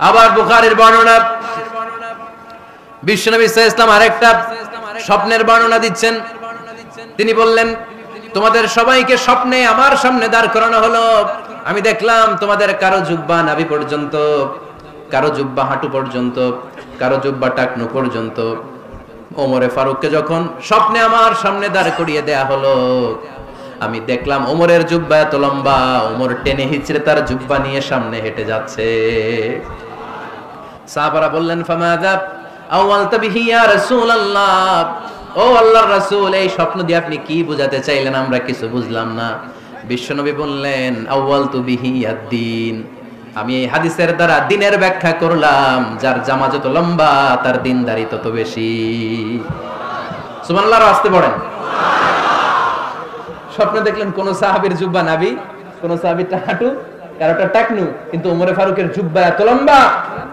আবার বুখারীর বর্ণনা, বিশ্বনবী সাল্লাল্লাহু আলাইহি ওয়াসাল্লাম আরেকটা স্বপ্নের বর্ণনা দিচ্ছেন। তিনি বললেন, তোমাদের সবাইকে স্বপ্নে আমার সামনে দাঁড় করানো হলো, আমি দেখলাম তোমাদের কারো জুব্বা নাভি পর্যন্ত, কারো জুব্বা হাঁটু পর্যন্ত, কারো জুব্বা টাকনু পর্যন্ত। ওমরে ফারুককে যখন স্বপ্নে আমার সামনে দাঁড় করিয়ে দেয়া হলো, আমি দেখলাম ওমরের জুব্বা এত লম্বা, ওমর টেনে হিচড়ে তার জুব্বা নিয়ে সামনে হেঁটে যাচ্ছে। সাহাবারা বললেন, ফামাযা আওয়ালতা বিহি ইয়া রাসূলুল্লাহ, ও আল্লাহর রাসূল, এই স্বপ্ন দিয়ে আপনি কি বোঝাতে চাইলেন, আমরা কিছু বুঝলাম না। বিশ্বনবী বললেন, আওয়ালতু বিহি আদ-দ্বীন, আমি এই হাদিসের দ্বারা দ্বীনের ব্যাখ্যা করলাম, যার জামা যত লম্বা তার দ্বীনদারি তত বেশি। সুবহানাল্লাহ, আসতে পড়েন। স্বপ্নে দেখলেন কোন সাহাবীর জুব্বা নাভি, কোন সাহাবীর হাঁটু, কারোটা টাকনু, কিন্তু ওমরে ফারুকের জুব্বা এত লম্বা,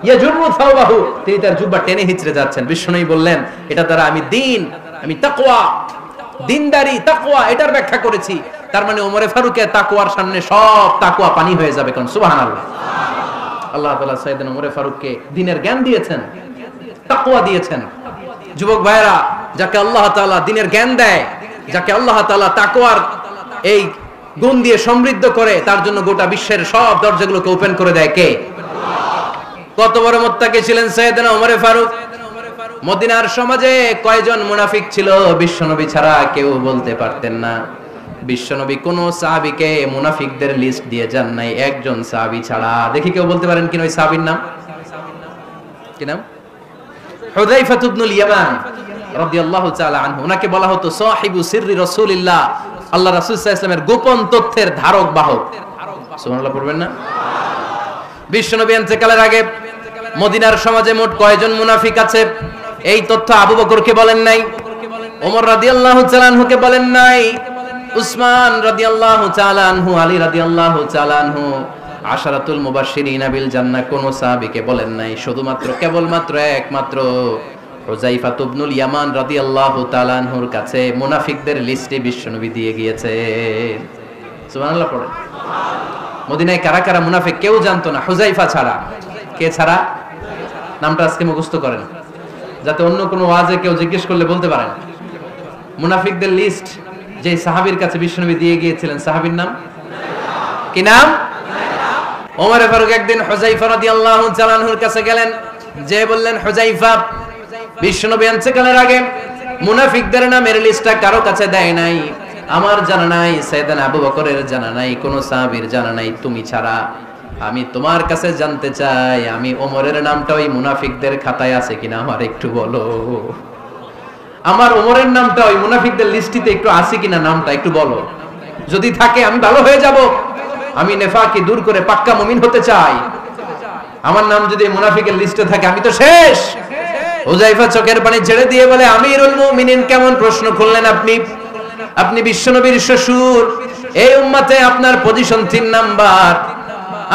ইয়াজুরু সাওবাহু, তিনি তার জুব্বা টেনে হিচড়ে যাচ্ছেন। বিশ্বনবী বললেন, এটা দ্বারা আমি দ্বীন, আমি তাকওয়া, দ্বীনদারি, তাকওয়া এটার ব্যাখ্যা করেছি। তার মানে ওমরে ফারুকের তাকওয়ার সামনে সব তাকওয়া পানি হয়ে যাবে। কোন সুবহানাল্লাহ। আল্লাহ তাআলা সাইয়েদনা ওমরে ফারুককে দ্বীনের জ্ঞান দিয়েছেন, তাকওয়া দিয়েছেন। যুবক ভাইরা, যাকে আল্লাহ তাআলা দ্বীনের জ্ঞান দেয়, যাকে আল্লাহ তাআলা তাকওয়ার এই গুণ দিয়ে সমৃদ্ধ করে, তার জন্য গোটা বিশ্বের সব দরজাগুলোকে ওপেন করে দেয় কে? কত বড় মুত্তাকি ছিলেন সাইয়েদনা ওমর ফারুক। মদিনার সমাজে কয়জন মুনাফিক ছিল বিশ্বনবী ছাড়া কেউ বলতে পারতেন না। বিশ্বনবী কোন সাহাবীকে মুনাফিকদের লিস্ট দিয়ে যান নাই, একজন সাহাবী ছাড়া। দেখি কেউ বলতে পারেন কিনা ওই সাহাবীর নাম? কি নাম? হুযায়ফা ইবনুল ইয়ামান রাদিয়াল্লাহু তাআলা আনহু। ওনাকে বলা হতো সাহিবু সিররি রাসূলিল্লাহ, আল্লাহ রাসূল সাল্লাল্লাহু আলাইহি ওয়াসাল্লামের গোপন তথ্যের ধারক বাহক। সুবহানাল্লাহ পড়বেন না? বিশ্বনবী ইন্তেকালের আগে মদিনার সমাজে মোট কয়জন মুনাফিক আছে, এই তথ্য আবু বকরকে বলেন নাই, ওমর রাদিয়াল্লাহু তাআলা আনহুকে বলেন নাই, উসমান রাদিয়াল্লাহু তাআলা আনহু, আলী রাদিয়াল্লাহু তাআলা আনহু, আশারাতুল মুবাশশিরিনা বিল জান্নাহ কোন সাহাবীকে বলেন নাই। শুধুমাত্র কেবলমাত্র একমাত্র হুযায়ফা ইবনুল ইয়ামান রাদিয়াল্লাহু তাআলা আনহুর কাছে মুনাফিকদের লিস্টে বিশ্বনবী দিয়ে গিয়েছেন। সুবহানাল্লাহ পড়েন। মদিনায় কারা কারা মুনাফিক কেউ জানতো না হুযায়ফা ছাড়া। কে ছাড়া? নামটা আজকে মুখস্থ করেন, যাতে অন্য কোনো ওয়াজে কেউ জিজ্ঞেস করলে বলতে পারেন। মুনাফিকদের লিস্ট যে সাহাবীর কাছে বিশ্বনবী দিয়ে গিয়েছিলেন, সাহাবীর নাম কি? নাম ওমর ফারুক একদিন হুযায়ফা রাদিয়াল্লাহু তাআলা আনহুর কাছে গেলেন, যে বললেন, হুযায়ফা, বিশ্বনবী ইন্তেকালের আগে মুনাফিকদের নামের লিস্টটা কারো কাছে দেয় নাই, আমার জানা নাই, সাইয়েদনা আবু বকরের জানা নাই, কোন সাহাবীর জানা নাই, তুমি ছাড়া। আমি তোমার কাছে জানতে চাই, আমি ওমরের নামটা ওই মুনাফিকদের খাতায় আছে কিনা আমার একটু বলো। আমার ওমরের নামটা ওই মুনাফিকদের লিস্টিতে একটু আছে কিনা নামটা একটু বলো, যদি থাকে আমি ভালো হয়ে যাব, আমি নেফাকি দূর করে পাক্কা মুমিন হতে চাই। আমার নাম যদি মুনাফিকের লিস্টে থাকে আমি তো শেষ। হুযায়ফা চোখের পানি ছেড়ে দিয়ে বলে, আমিরুল মুমিনিন কেমন প্রশ্ন করলেন আপনি? আপনি বিশ্বনবীর শ্বশুর, এই উম্মতে আপনার পজিশন 3 নাম্বার।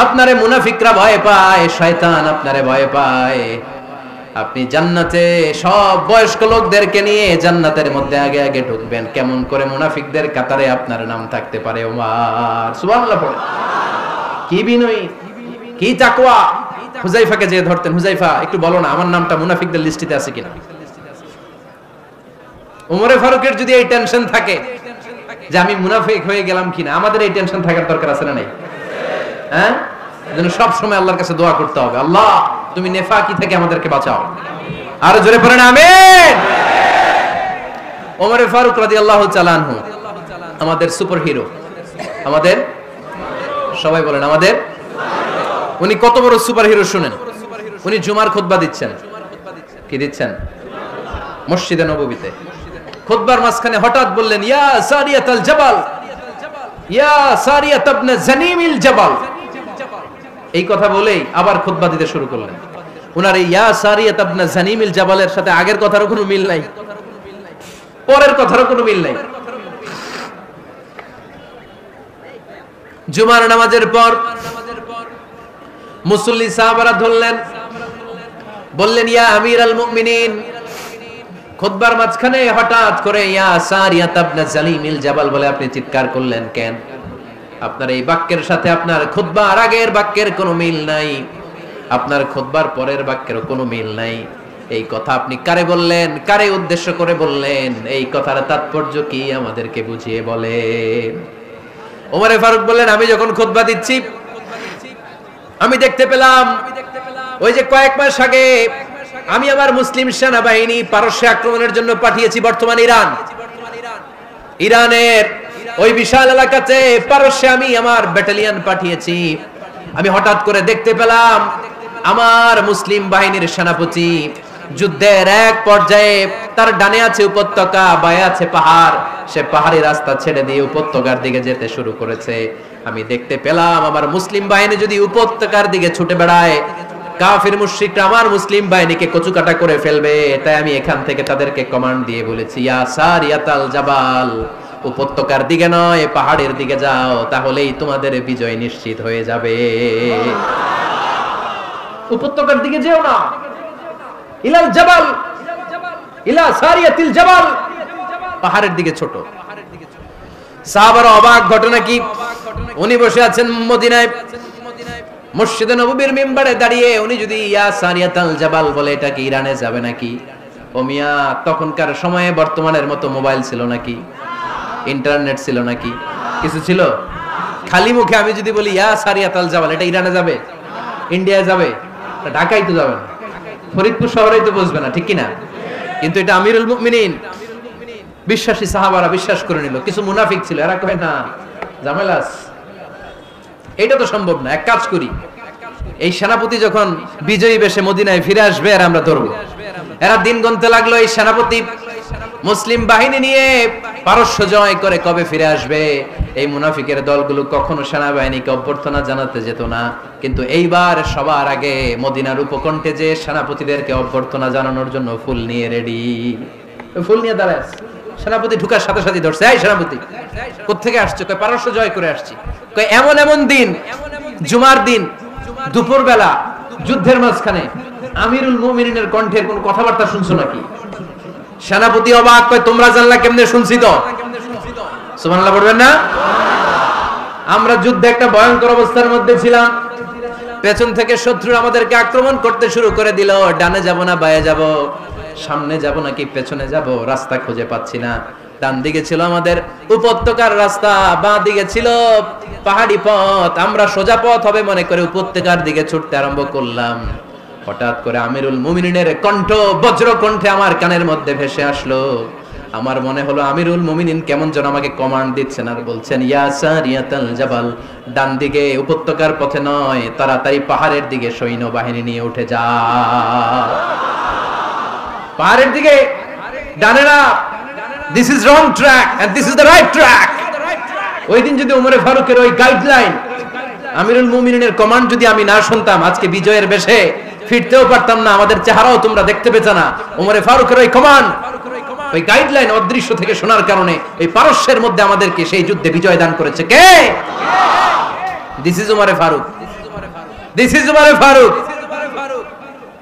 আপনারে মুনাফিকরা ভয় পায়, শয়তান আপনারে ভয় পায়। আপনি জান্নাতে সব বয়স্ক লোকদেরকে নিয়ে জান্নাতের মধ্যে আগে আগে ঢুকবেন, কেমন করে মুনাফিকদের কাতারে আপনার নাম থাকতে পারে ওমর? সুবহানাল্লাহ পড়ে। কি বিনয়ী, কি তাকওয়া। হুযায়ফাকে যে ধরতেন, হুযায়ফা একটু বলো না আমার নামটা মুনাফিকদের লিস্টিতে আছে কিনা। ওমরে ফারুকের যদি এই টেনশন থাকে যে আমি মুনাফিক হয়ে গেলাম কিনা, আমাদের এই টেনশন থাকার দরকার আছে না নাই? হ্যাঁ, যেন সব সময় আল্লাহর কাছে দোয়া করতে হবে, আল্লাহ তুমি নেফাকি থেকে আমাদেরকে বাঁচাও। আর জোরে পড়েন আমিন। ওমরে ফারুক রাদিয়াল্লাহু তাআলা আনহু আমাদের সুপার হিরো, আমাদের সবাই বলেন আমাদের। উনি কত বড় সুপার হিরো শুনেন। উনি জুমার খুতবা দিচ্ছেন। কি দিচ্ছেন? মসজিদে নববীতে খুতবার মাঝখানে হঠাৎ বললেন, ইয়া সারিয়াতাল জাবাল, ইয়া সারিয়াত ইবনে জানিমিল জাবাল। এই কথা বলেই আবার খুতবা দিতে শুরু করলেন। উনার এই ইয়া সারিয়াত ইবনে জানিমিল জাবালের সাথে আগের কথারও কোনো মিল নাই, পরের কথারও কোনো মিল নাই। জুমার নামাজের পর মুসল্লি সাহাবারা ধরলেন, বললেন, ইয়া আমিরাল মুমিনিন। খুতবার মাঝখানে হঠাৎ করে ইয়া সারিয়াত ইবনে জানিমিল জাবাল বলে আপনি চিৎকার করলেন কেন? আপনার এই বাক্যের সাথে আপনার খুতবার আগের বাক্যের কোনো মিল নাই, আপনার খুতবার পরের বাক্যের কোনো মিল নাই। এই কথা আপনি কারে বললেন, কারে উদ্দেশ্য করে বললেন? এই কথার তাৎপর্য কি আমাদেরকে বুঝিয়ে বলেন। ওমরে ফারুক বললেন, আমি যখন খুতবা দিচ্ছি আমি দেখতে পেলাম ওই যে কয়েক মাস আগে আমি আমার মুসলিম সেনাবাহিনী পারস্যে আক্রমণের জন্য পাঠিয়েছি, বর্তমান ইরান, ইরানের ওই বিশাল এলাকাতে পারস্যে আমি আমার ব্যাটালিয়ন পাঠিয়েছি। আমি হঠাৎ করে দেখতে পেলাম আমার মুসলিম বাহিনীর সেনাপতি যুদ্ধের এক পর্যায়ে তার ডানে আছে উপত্যকা, বায়ে আছে পাহাড়, সে পাহাড়ি রাস্তা ছেড়ে দিয়ে উপত্যকার দিকে যেতে শুরু করেছে। আমি দেখতে পেলাম আমার মুসলিম বাহিনী যদি উপত্যকার দিকে ছুটে বেড়ায়, কাফির মুশরিকরা আমার মুসলিম বাহিনীকে কচুকাটা করে ফেলবে। তাই আমি এখান থেকে তাদেরকে কমান্ড দিয়ে বলেছি, ইয়া সারিয়াতাল জাবাল, উপত্যকার দিকে নয় পাহাড়ের দিকে যাও, তাহলেই তোমাদের বিজয় নিশ্চিত হয়ে যাবে। উপত্যকার দিকে যেও না, ইলাল জাবাল, ইলা সারিয়াতিল জাবাল, পাহাড়ের দিকে ছোট। সাহাবারা অবাক, ঘটনা কি? উনি বসে আছেন মদিনায় মসজিদে নববীর মিম্বারে দাঁড়িয়ে, উনি যদি ইয়া সারিয়াতাল জাবাল বলে এটা কি ইরানে যাবে নাকি? ও মিয়া, তখনকার সময়ে বর্তমানের মতো মোবাইল ছিল নাকি, ইন্টারনেট ছিল নাকি, কিছু ছিল? খালি মুখে আমি যদি বলি ইয়া সারিয়াতাল জাবাল, এটা ইরানে যাবে, ইন্ডিয়ায় যাবে, ঢাকায় তো যাবে না, ফরিদপুর শহরেই তো বসবে না, ঠিক কিনা? কিন্তু এটা আমিরুল মুমিনিন বিশ্বাসী সাহাবারা বিশ্বাস করে নিল। কিছু মুনাফিক ছিল, এরা কয় না জামেলাস, এটা তো সম্ভব না, এক কাজ করি, এই সেনাপতি যখন বিজয়ী বেশে মদিনায় ফিরে আসবে আর আমরা ধরবো। এরা দিন গুনতে লাগলো, এই সেনাপতি মুসলিম বাহিনী নিয়ে পারস্য জয় করে কবে ফিরে আসবে। এই মুনাফিকের দলগুলো কখনো সেনাবাহিনীকে অভ্যর্থনা জানাতে যেত না, কিন্তু এইবার সবার আগে মদিনার উপকণ্ঠে যে সেনাপতিদেরকে অভ্যর্থনা জানানোর জন্য ফুল নিয়ে রেডি, ফুল নিয়ে দাঁড়ায় আছে। সেনাপতি ঢুকার সাথে সাথে ধরছে, এই সেনাপতি কোত্থেকে আসছে? কয় পারস্য জয় করে আসছি। কয় এমন এমন দিন, জুমার দিন দুপুর বেলা যুদ্ধের মাঝখানে আমিরুল মুমিনিনের কণ্ঠের কোন কথাবার্তা শুনছো নাকি? সেনাপতি অবাক, কয় তোমরা জানলা কেমনে? শুনছি তো। সুবহানাল্লাহ পড়বেন না? আমরা যুদ্ধে একটা ভয়ঙ্কর অবস্থার মধ্যে ছিলাম, পেছন থেকে শত্রু আমাদেরকে আক্রমণ করতে শুরু করে দিল। ডানে যাব না বায়ে যাব, সামনে যাব নাকি পেছনে যাব, রাস্তা খুঁজে পাচ্ছি না। ডান দিকে ছিল আমাদের উপত্যকার রাস্তা, বাঁ দিকে ছিল পাহাড়ি পথ। আমরা সোজা পথ হবে মনে করে উপত্যকার দিকে ছুটতে আরম্ভ করলাম। হঠাৎ করে আমিরুল মুমিনিনের কণ্ঠ বজ্র কণ্ঠে আমার কানের মধ্যে ভেসে আসলো। আমার মনে হলো আমিরুল মুমিনিন কেমন যেন আমাকে কমান্ড দিচ্ছেন আর বলছেন, ইয়া সারিয়াতাল জাবাল, ডান দিকে উপত্যকার পথে নয়, তাড়াতাড়ি পাহাড়ের দিকে সৈন্য বাহিনী নিয়ে উঠে যা। পাহাড়ের দিকে ডানে না, this is wrong track and this is the right track. ওই দিন যদি ওমরে ফারুকের ওই গাইডলাইন, আমিরুল মুমিনিনের কমান্ড যদি আমি না শুনতাম, আজকে বিজয়ের বেশে ফিরতেও পারতাম না, আমাদের চেহারাও তোমরা দেখতে পেতে না। ওমরে ফারুকের ওই কমান্ড, ওই গাইডলাইন অদৃশ্য থেকে শোনার কারণে এই পারস্যের মধ্যে আমাদেরকে সেই যুদ্ধে বিজয় দান করেছে কে? দিস ইজ ওমরে ফারুক, দিস ইজ ওমরে ফারুক।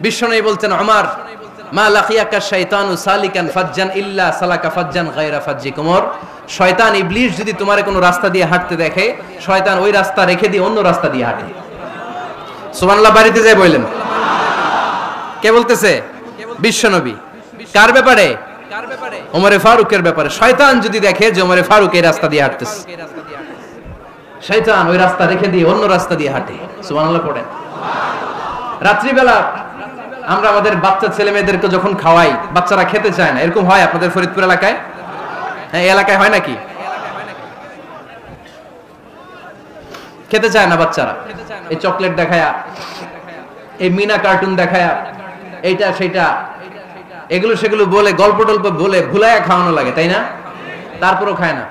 বিশ্বনবী বলছেন, ওমর মা লাকিয়াকা শাইতানু সালিকান ফাজ্জান ইল্লা সালাকা ফাজ্জান গায়রা ফাজ্জিক। ওমর, শয়তান ইবলিস যদি তোমারে কোনো রাস্তা দিয়ে হাঁটতে দেখে, শয়তান ওই রাস্তা রেখে দিয়ে অন্য রাস্তা দিয়ে হাঁটে। সুবহানাল্লাহ বাড়িতে যায় বললেন। কে বলতেছে? বিশ্বনবী। কার ব্যাপারে? ওমরে ফারুকের ব্যাপারে। শয়তান যদি দেখে যে ওমরে ফারুক এই রাস্তা দিয়ে হাঁটতেছে, শয়তান ওই রাস্তা রেখে দিয়ে অন্য রাস্তা দিয়ে হাঁটে। সুবহানাল্লাহ পড়েন। রাত্রিবেলা আমরা আমাদের বাচ্চা ছেলে মেয়েদেরকে যখন খাওয়াই, বাচ্চারা খেতে চায় না, এরকম হয় আপনাদের ফরিদপুর এলাকায়? হ্যাঁ, এই এলাকায় হয় নাকি? খেতে চায় না বাচ্চারা, এই চকলেট দেখায়া, এই মিনা কার্টুন দেখায়া, এইটা সেটা এগুলো সেগুলো বলে, গল্প টল্প বলে ভুলায়া খাওয়ানো লাগে, তাই না? তারপরও খায় না।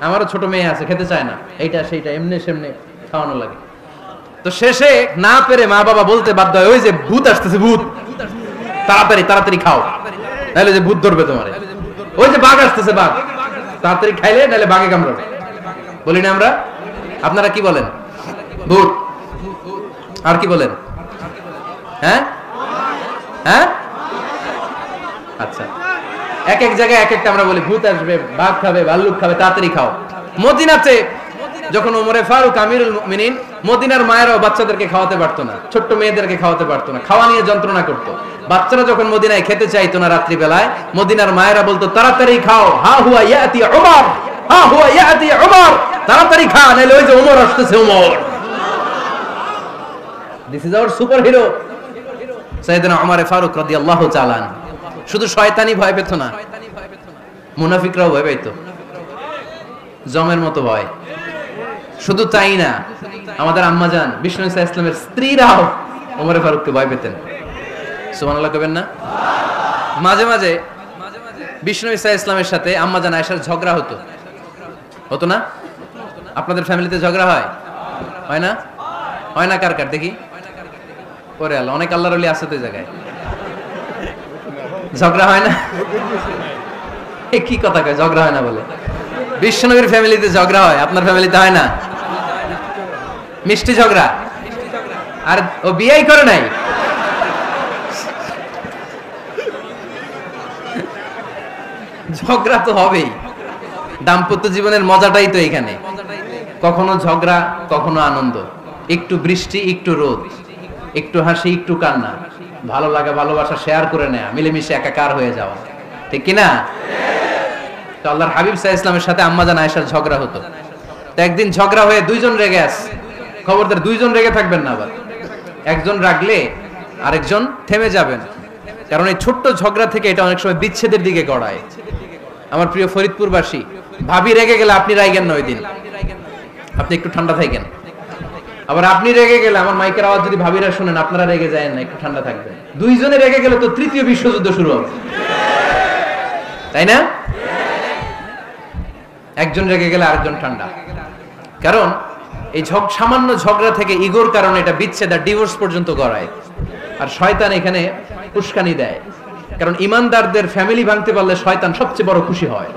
আমারও ছোট মেয়ে আছে, খেতে চায় না, এইটা সেইটা এমনি সেমনি খাওয়ানো লাগে। তো শেষে না পেরে মা বাবা বলতে বাধ্য হয়, ওই যে ভূত আসতেছে, ভূত, তাড়াতাড়ি তাড়াতাড়ি খাও, নাহলে যে ভূত ধরবে তোমারে। ওই যে বাঘ আসতেছে, বাঘ, তাড়াতাড়ি খাইলে নাহলে বাঘে কামড়াবে। বলি না আমরা? আপনারা কি বলেন? ভূত। আর কি বলেন? হ্যাঁ হ্যাঁ, আচ্ছা, এক এক জায়গায় এক একটা আমরা বলি, ভূত আসবে, বাঘ খাবে, ভাল্লুক খাবে, তাড়াতাড়ি খাও। মদিনাতে যখন ওমরে ফারুক আমিরুল মুমিনিন, মদিনার মায়েরাও বাচ্চাদেরকে খাওয়াতে পারতো না, ছোট্ট মেয়েদেরকে খাওয়াতে পারতো না, খাওয়া নিয়ে যন্ত্রণা করতো। বাচ্চারা যখন মদিনায় খেতে চাইতো না রাত্রি বেলায়, মদিনার মায়েরা বলতো, তাড়াতাড়ি খাও, হা হুয়া ইয়াতি উমর, হা হুয়া ইয়াতি উমর, তাড়াতাড়ি খা, নাহলে ওই যে ওমর আসতেছে, Omar. This is our super hero সাইয়েদনা ওমর ফারুক রাদিয়াল্লাহু তাআলা। শুধু শয়তানি ভয় পেত না, মুনাফিকরাও ভয় পেত, জমের মতো ভয়। শুধু তাই না, আমাদের আম্মাজান বিষ্ণু ইসা ইসলামের স্ত্রীরাও ওমর ফারুককে ভয় পেতেন। সুবহানাল্লাহ কবেন না? মাঝে মাঝে বিষ্ণু ইসা ইসলামের সাথে আম্মাজান আয়েশার ঝগড়া হতো, হতো না? আপনাদের ফ্যামিলিতে ঝগড়া হয়? হয় না? হয় না? কার কার দেখি? পরে আল্লাহ, অনেক আল্লাহর ওলি আছে তো এই জায়গায়। ঝগড়া হয় না? কি কথা কয়, ঝগড়া হয় না বলে? বিশ্বনবীর ফ্যামিলিতে ঝগড়া হয়, আপনার ফ্যামিলিতে হয় না? মিষ্টি ঝগড়া। আর ও বিয়েই করে নাই, ঝগড়া তো হবেই। দাম্পত্য জীবনের মজাটাই তো এখানে, কখনো ঝগড়া, কখনো আনন্দ, একটু বৃষ্টি, একটু রোদ, একটু হাসি, একটু কান্না, ভালো লাগা, ভালোবাসা শেয়ার করে নেয়া, মিলেমিশে একাকার হয়ে যাওয়া, ঠিক কিনা? তো আল্লাহর হাবিব সাল্লাল্লাহু আলাইহি ওয়াসাল্লামের সাথে আম্মাজান আয়েশার ঝগড়া হতো। তো একদিন ঝগড়া হয়ে দুইজন রেগে আছে। খবরদার, দুইজন রেগে থাকবেন না, আবার একজন রাগলে আরেকজন থেমে যাবেন, কারণ এই ছোট্ট ঝগড়া থেকে এটা অনেক সময় বিচ্ছেদের দিকে গড়ায়। আমার প্রিয় ফরিদপুরবাসী, ভাবি রেগে গেলে আপনি রাইগেন না, ওই দিন আপনি একটু ঠান্ডা থাকেন। আবার আপনি রেগে গেলে, আমার মাইকের আওয়াজ যদি ভাবিরা শুনেন, আপনারা রেগে যায় না, একটু ঠান্ডা থাকবেন। দুইজনে রেগে গেলে তো তৃতীয় বিশ্বযুদ্ধ শুরু হবে, তাই না? একজন রেগে গেলে আরেকজন ঠান্ডা, কারণ এই সামান্য ঝগড়া থেকে ইগোর কারণে এটা বিচ্ছেদ আর ডিভোর্স পর্যন্ত গড়ায়। আর শয়তান এখানে উস্কানি দেয়, কারণ ইমানদারদের ফ্যামিলি ভাঙতে পারলে শয়তান সবচেয়ে বড় খুশি হয়,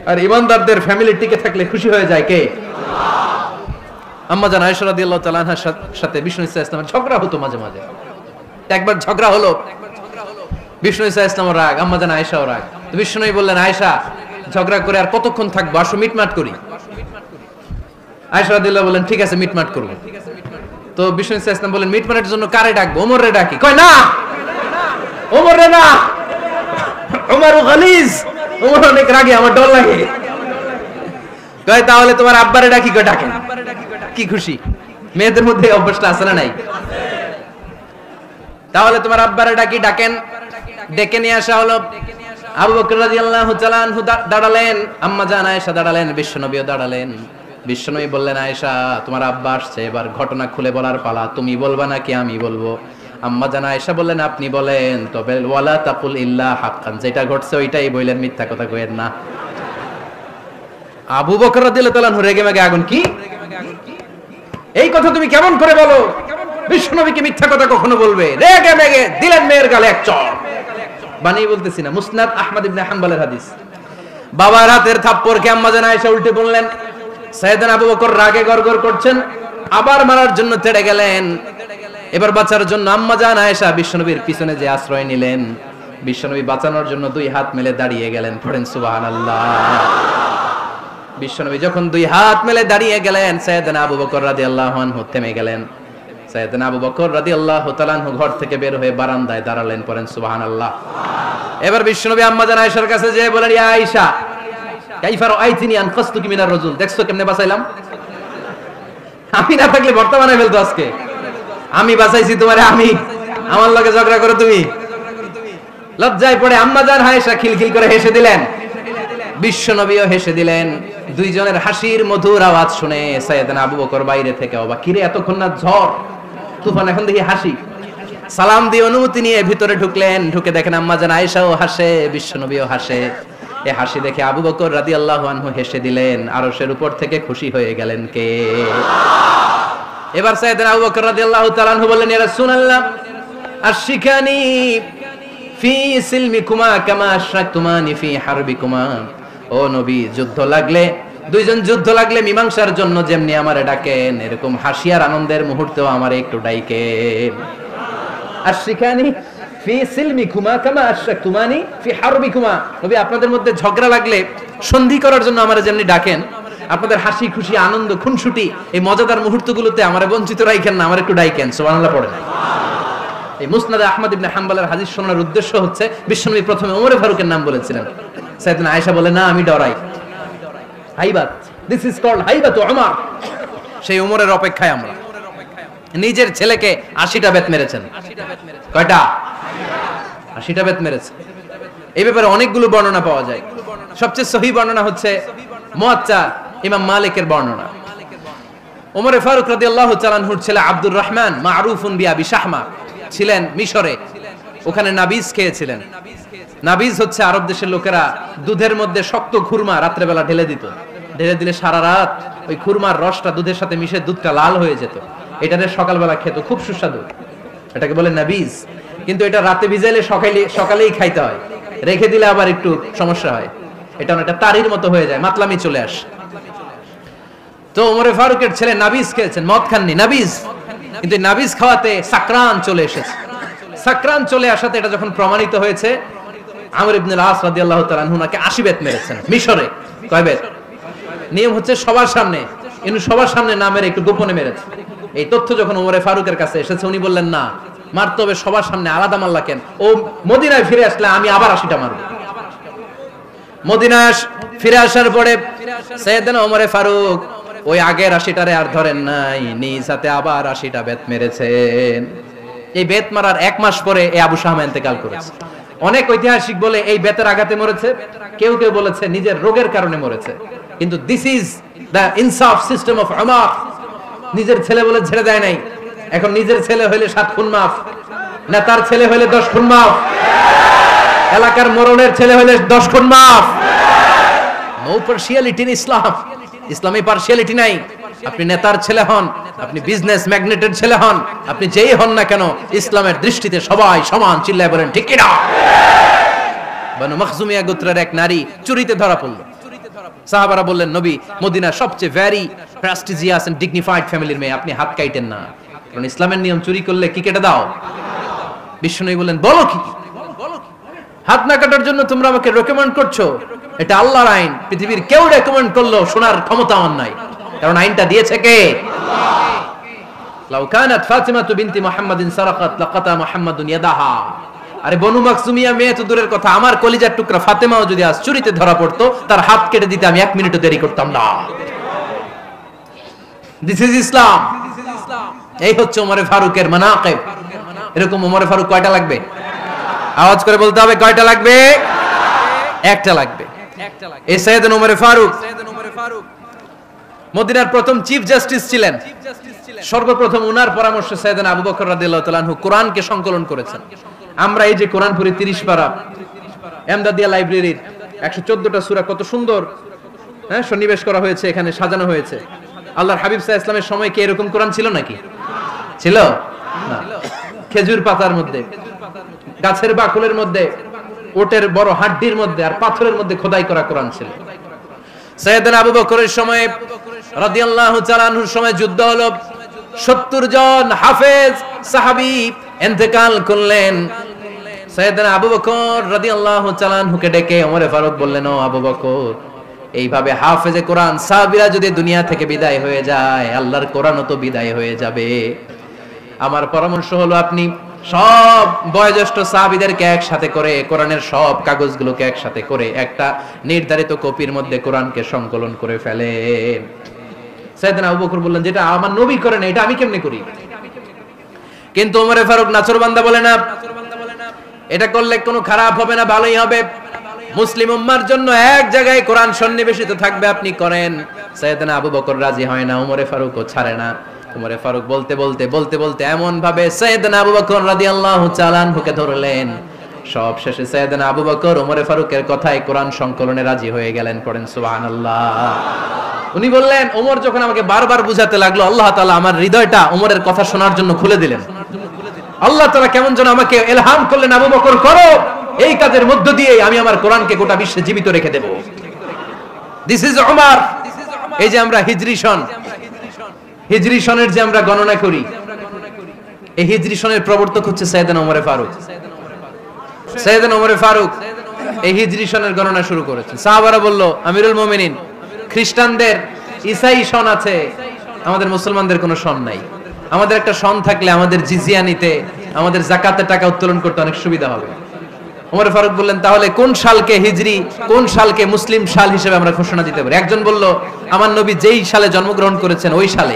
আর ইমানদারদের ফ্যামিলি টিকে থাকলে খুশি হয়ে যায় কে? আম্মাজান আয়েশা রাদিয়াল্লাহু তাআলা আনহার সাথে বিষ্ণু ইসা ইসলামের ঝগড়া হতো মাঝে মাঝে। একবার ঝগড়া হলো, বিষ্ণু ইসা ইসলামের রাগ, আম্মাজান আয়েশাও রাগ। তো বিষ্ণুই বললেন, আয়েশা, ঝগড়া করে আর কতক্ষণ থাকবো, আসো মিটমাট করি। আয়েশা রাদিয়াল্লাহু বললেন, ঠিক আছে, মিটমাট করব। তো বিষ্ণু ইসা ইসলাম বললেন, মিটমাটের জন্য কারে ডাকবো? ওমর রে ডাকি। কয় না, ওমর রে না, ওমর গালিজ, ওমর অনেক রাগে, আমার ডর লাগে। কয় তাহলে তোমার আব্বারে ডাকি। কয় ডাকেন। কি খুশি! মেয়েদের মধ্যে অভ্যাসটা আছে না নাই? তাহলে তোমার আব্বারে ডাকি, ডাকেন। ডেকে নিয়ে আসা হলো। আবু বকর রাদিয়াল্লাহু তাআলা আনহু দাঁড়ালেন, আম্মাজান আয়েশা দাঁড়ালেন, বিশ্বনবীও দাঁড়ালেন। বিশ্বনবী বললেন, আয়েশা, তোমার আব্বা আসছে, এবার ঘটনা খুলে বলার পালা, তুমি বলবা নাকি আমি বলবো? আম্মা জান আয়েশা বললেন আপনি বলেন, তবে ওয়ালা তাকুল ইল্লা হাক্কান, যেটা ঘটছে ওইটাই বললেন, মিথ্যা কথা কইেন না। আবু বকর রাদিয়াল্লাহু তাআলা রেগে মেগে আগুন, কি এই কথা তুমি কেমন করে বলো? বিশ্বনবীকে মিথ্যা কথা কখনো বলবে? রেগে মেগে দিলেন মেয়ের গালে এক চড়। বানিয়ে বলতেছি না, মুসনাদ আহমদ ইবনে হাম্বলের হাদিস। বাবার হাতের থাপ্পড়কে আম্মা জান আয়েশা উল্টে বললেন। সাইয়েদনা আবু বকর রাগে গড়গড় করছেন, আবার মারার জন্য তেড়ে গেলেন। এবার বাঁচার জন্য আম্মা জান আয়েশা বিশ্বনবীর পিছনে যে আশ্রয় নিলেন, বিশ্বনবী বাঁচানোর জন্য দুই হাত মেলে দাঁড়িয়ে গেলেন। পড়েন সুবহানাল্লাহ। বিশ্বনবী যখন দুই হাত মেলে দাঁড়িয়ে গেলেন, সাইয়েদনা আবু বকর রাদিয়াল্লাহু আনহু থেমে গেলেন। সাইয়েদনা আবু বকর রাদিয়াল্লাহু তাআলা আনহু ঘর থেকে বের হয়ে বারান্দায় দাঁড়ালেন। পড়েন সুবহানাল্লাহ। এবার বিশ্বনবী আম্মা জান আয়েশার কাছে যেয়ে বলেন, ইয়া আয়েশা কাইফা রাআইতিনি আনকাসতুকি মিনার রাজুল, দেখছো কেমনে বাঁচাইলাম? আমি না থাকলে ভর্তা বানাই ফেলতো আজকে। আমি বাঁচাইছি তোমারে, আমি আমার লগে ঝগড়া করো তুমি। লজ্জায় পড়ে আম্মা জান আয়েশা খিলখিল করে হেসে দিলেন, বিশ্বনবীও হেসে দিলেন। দুইজনের হাসির মধুর আওয়াজ শুনে সাইয়েদনা আবু বকর বাইরে থেকে অবাক, কিরে এতক্ষণ না ঝড় তুফান, এখন দেখি হাসি। সালাম দিয়ে অনুমতি নিয়ে ভিতরে ঢুকলেন। ঢুকে দেখেন আম্মা জান আয়েশাও হাসে, বিশ্বনবীও হাসে। এই হাসি দেখে আবু বকর রাদিয়াল্লাহু আনহু হেসে দিলেন। আরশের উপর থেকে খুশি হয়ে গেলেন কে? এবার সাইয়েদনা আবু বকর রাদিয়াল্লাহু তাআলা আনহু বললেন, ইয়া রাসূলুল্লাহ আশিকানি ফি সিলমিকুমা কামা আশরাকতুমানি ফি হারবিকুমা। ও নবী, যুদ্ধ লাগলে, দুইজন যুদ্ধ লাগলে মীমাংসার জন্য যেমনি আমারে ডাকেন, এরকম হাসি আর আনন্দের মুহূর্তেও আমারে একটু ডাকেন। আশিকানি ফি সিলমিকুমা কামা আশরাকতুমানি ফি হারবিকুমা। নবী, আপনাদের মধ্যে ঝগড়া লাগলে সন্ধি করার জন্য আমারে যেমনি ডাকেন, আপনাদের হাসি খুশি আনন্দ খুনসুটি এই মজাদার মুহূর্তগুলোতে আমারে বঞ্চিত রাখেন না, আমার একটু ডাকেন। সুবহানাল্লাহ পড়েন। এই মুসনাদ আহমদ ইবনে হাম্বলের হাদিস শোনার উদ্দেশ্য হচ্ছে, বিশ্বনবী প্রথমে ওমর ফারুকের নাম বলেছিলেন। সাইয়েদনা আয়েশা বলে, না আমি ডরাই। হাইবাত, দিস ইজ কল্ড হাইবাত ওমর। সেই ওমরের অপেক্ষায় আমরা। নিজের ছেলেকে 80টা বেত মেরেছেন। কয়টা? 80টা বেত মেরেছে। এই ব্যাপারে অনেকগুলো বর্ণনা পাওয়া যায়। সবচেয়ে সহিহ বর্ণনা হচ্ছে মুয়াত্তা ইমাম মালিকের বর্ণনা। ওমর ফারুক রাদিয়াল্লাহু তাআলা আনহুর ছেলে আব্দুর রহমান মারুফুন বিআবি শাহমা ছিলেন মিশরে। ওখানে নাবিজ খেয়েছিলেন। নাবিজ হচ্ছে আরব দেশের লোকেরা দুধের মধ্যে শক্ত খুরমা রাত্রে বেলা ঢেলে দিত। ঢেলে দিলে সারা রাত ওই খুরমার রসটা দুধের সাথে মিশে দুধটা লাল হয়ে যেত। এটারে সকালবেলা খেত, খুব সুস্বাদু। এটাকে বলে নাবিজ। কিন্তু এটা রাতে ভিজাইলে সকালেই খাইতে হয়, রেখে দিলে আবার একটু সমস্যা হয়। এটা অনেকটা তারির মতো হয়ে যায়, মাতলামি চলে আসে। তো ওমর ফারুকের ছেলে নাবিজ খেয়েছেন, মদ খাননি, নাবিজ। কিন্তু নাবিজ খাওয়াতে সাকরান চলে এসেছে। সাকরান চলে আসাতে এটা যখন প্রমাণিত হয়েছে, আমর ইবনে আল-আস রাদিয়াল্লাহু তাআলা আনহু নাকি 80 বেত মেরেছেন মিশরে। কয় বেত? নিয়ম হচ্ছে সবার সামনে, কিন্তু সবার সামনে না মেরে একটু গোপনে মেরেছে। এই তথ্য যখন ওমর ফারুকের কাছে এসেছে, উনি বললেন, না, মারতে হবে সবার সামনে, আলাদা মারলা কেন? ও মদিনায় ফিরে আসলে আমি আবার 80টা মারব। মদিনায় ফিরে আসার পরে সাইয়েদনা ওমর ফারুক ওই আগের 80টারে আর ধরেন নাই, নিজ হাতে আবার 80টা বেত মেরেছেন। এই বেত মারার 1 মাস পরে এই আবু শাহমা ইন্তেকাল করেছে। অনেক ঐতিহাসিক বলে এই বেতের আঘাতে মরেছে, কেউ কেউ বলেছে নিজের রোগের কারণে মরেছে। কিন্তু দিস ইজ দ্য ইনসাফ সিস্টেম অফ উমর। নিজের ছেলে বলে ছেড়ে দেয় নাই। এখন নিজের ছেলে হইলে 7 খুন মাফ, নেতার ছেলে হইলে 10 খুন মাফ, এলাকার মোড়লের ছেলে হইলে 10 খুন মাফ। নো পার্সিয়ালিটি ইন ইসলাম। ইসলামে পার্সিয়ালিটি নাই। আপনি নেতার ছেলে হন, আপনি বিজনেস ম্যাগনেটের ছেলে হন, আপনি যেই হন না কেন, ইসলামের দৃষ্টিতে সবাই সমান। চিল্লায় বলেন ঠিক কি না? বনু মখজুমিয়া গোত্রের এক নারী চুরিতে ধরা পড়ল। সাহাবারা বললেন, নবী, মদিনার সবচেয়ে ভেরি প্রেস্টিজিয়াস এন্ড ডিগনিফাইড ফ্যামিলির মেয়ে, আপনি হাত কাটেন না, কারণ ইসলামের নিয়ম চুরি করলে কি কেটে দাও। বিশ্বনবী বললেন, বলো কি? হাত না কাটার জন্য তোমরা আমাকে রেকমেন্ড করছো? এটা আল্লাহর আইন। পৃথিবীর কেউ রেকমেন্ড করলো শোনার ক্ষমতা আমার নাই, কারণ আইনটা দিয়েছে কে? লাউ কানাত ফাতিমাতু বিনতি মুহাম্মাদিন সারাকাত লাকাতা মুহাম্মাদুন ইয়াদাহা। আরে বনু মাকসুমিয়া মেয়ে তো দূরের কথা, আমার কলিজার টুকরা ফাতেমাও যদি আজ চুরিতে ধরা পড়তো, তার হাত কেটে দিতে আমি 1 মিনিটও দেরি করতাম না। দিস ইজ ইসলাম। এই হচ্ছে ওমর ফারুকের মানাকিব। এরকম ওমর ফারুক কয়টা লাগবে? আওয়াজ করে বলতে হবে, কয়টা লাগবে? একটা লাগবে। এই সাইয়েদনা ওমর ফারুক মদিনার প্রথম চিফ জাস্টিস ছিলেন। সর্বপ্রথম উনার পরামর্শে সাইয়েদনা আবু বকর রাদিয়াল্লাহু তাআলা আনহু কোরআনকে সংকলন করেছেন। আমরা এই যে কোরআন পড়ি 30 পারা, এমদাদিয়া লাইব্রেরির 114টা সূরা, কত সুন্দর সন্নিবেশ করা হয়েছে, এখানে সাজানো হয়েছে। আল্লাহর হাবিব সাল্লাল্লাহু আলাইহি ওয়াসাল্লামের সময় কি এরকম কোরআন ছিল নাকি? ছিল না। খেজুর পাতার মধ্যে, গাছের বাকলের মধ্যে, ওটের বড় হাড্ডির মধ্যে আর পাথরের মধ্যে খোদাই করা কোরআন ছিল। সাইয়েদনা আবু বকরের সময় রাদিয়াল্লাহু তাআলা আনহুর সময় যুদ্ধ হলো, 70 জন হাফেজ সাহাবী ইন্তেকাল করলেন। সাইয়েদনা আবু বকর রাদিয়াল্লাহু তাআলা আনহুকে ডেকে ওমর ফারুক বললেন, ও আবু বকর, এইভাবে হাফেজে কোরআন সাহাবীরা যদি দুনিয়া থেকে বিদায় হয়ে যায়, আল্লাহর কোরআনও তো বিদায় হয়ে যাবে। আমার পরামর্শ হলো আপনি সব বয়োজ্যেষ্ঠ সাহাবীদেরকে একসাথে করে কোরআনের সব কাগজগুলোকে একসাথে করে একটা নির্ধারিত কপির মধ্যে কোরআনকে সংকলন করে ফেলেন। সাইয়েদনা আবু বকর বললেন, যেটা আমার নবী করে না, এটা আমি কেমনে করি? কিন্তু ওমর ফারুক নাছরবান্দা বলে না, এটা করলে কোনো খারাপ হবে না, ভালোই হবে। মুসলিম উম্মার জন্য এক জায়গায় কোরআন সন্নিবেশিত থাকবে, আপনি করেন। সাইয়েদনা আবু বকর রাজি হয় না, ওমর ফারুকও ছাড়ে না। ওমর ফারুক বলতে বলতে বলতে বলতে এমন ভাবে সাইয়েদনা আবু বকর রাদিয়াল্লাহু তাআলা আনহুকে ধরলেন, সব শেষে সাইয়েদনা আবু বকর ওমর ফারুকের কথায় কোরআন সংকলনে রাজি হয়ে গেলেন। পড়েন সুবহানাল্লাহ। উনি বললেন, ওমর যখন আমাকে বারবার বুঝাতে লাগলো, আল্লাহ তাআলা আমার হৃদয়টা ওমরের কথা শোনার জন্য খুলে দিলেন। আল্লাহ তাআলা কেমন যেন আমাকে ইলহাম করলেন, আবু বকর করো, এই কাজের মধ্য দিয়ে আমি আমার কোরআনকে গোটা বিশ্বে জীবিত রেখে দেব। This is Umar. এই যে আমরা হিজরি সনের যে আমরা গণনা করি, এই হিজরি সনের প্রবর্তক হচ্ছে সাইয়েদনা ওমর ফারুক। সাইয়েদনা ওমর ফারুক এই হিজরি সনের গণনা শুরু করেছেন। সাহাবারা বলল, আমিরুল মুমিনিন, খ্রিস্টানদের ঈসাই সন আছে, আমাদের মুসলমানদের কোনো সন নাই। আমাদের একটা সন থাকলে আমাদের জিজিয়া নিতে, আমাদের যাকাতের টাকা উত্তোলন করতে অনেক সুবিধা হবে। ওমর ফারুক বললেন, তাহলে কোন সালকে হিজরি, কোন সালকে মুসলিম সাল হিসেবে আমরা ঘোষণা দিতে পারি? একজন বলল, আমার নবী যেই সালে জন্মগ্রহণ করেছেন ওই সালে।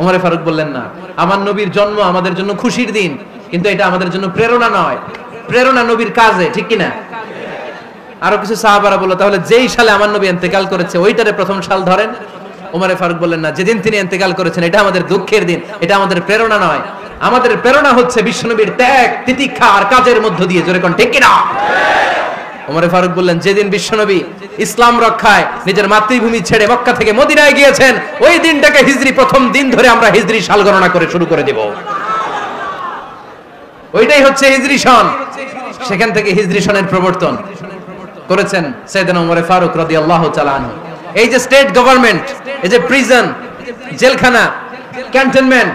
ওমর ফারুক বললেন, না, আমার নবীর জন্ম আমাদের জন্য খুশির দিন, কিন্তু এটা আমাদের জন্য প্রেরণা নয়, প্রেরণা নবীর কাজে, ঠিক কিনা? আরো কিছু সাহাবারা বলল, তাহলে যেই সালে আমার নবী ইন্তেকাল করেছে ওইটারে প্রথম সাল ধরেন। ওমর ফারুক বললেন, না, যেদিন তিনি ইন্তেকাল করেছেন এটা আমাদের দুঃখের দিন, এটা আমাদের প্রেরণা নয়। আমাদের প্রেরণা হচ্ছে বিশ্বনবীর ত্যাগ, তিতিক্ষা আর কাজের মধ্য দিয়ে। জোরে কোন ঠিক কিনা? ওমর ফারুক বললেন, যেদিন বিশ্বনবী ইসলাম রক্ষায় নিজের মাতৃভূমি ছেড়ে মক্কা থেকে মদিনায় গিয়েছেন, ওই দিনটাকে হিজরি প্রথম দিন ধরে আমরা হিজরি সাল গণনা করে শুরু করে দেব। ওইটাই হচ্ছে হিজরি সন। সেখান থেকে হিজরি সনের প্রবর্তন করেছেন সাইয়েদনা ওমর ফারুক রাদিয়াল্লাহু তাআলা আনহু। এই যে স্টেট গভর্নমেন্ট, এই যে প্রিজন, জেলখানা, ক্যান্টনমেন্ট,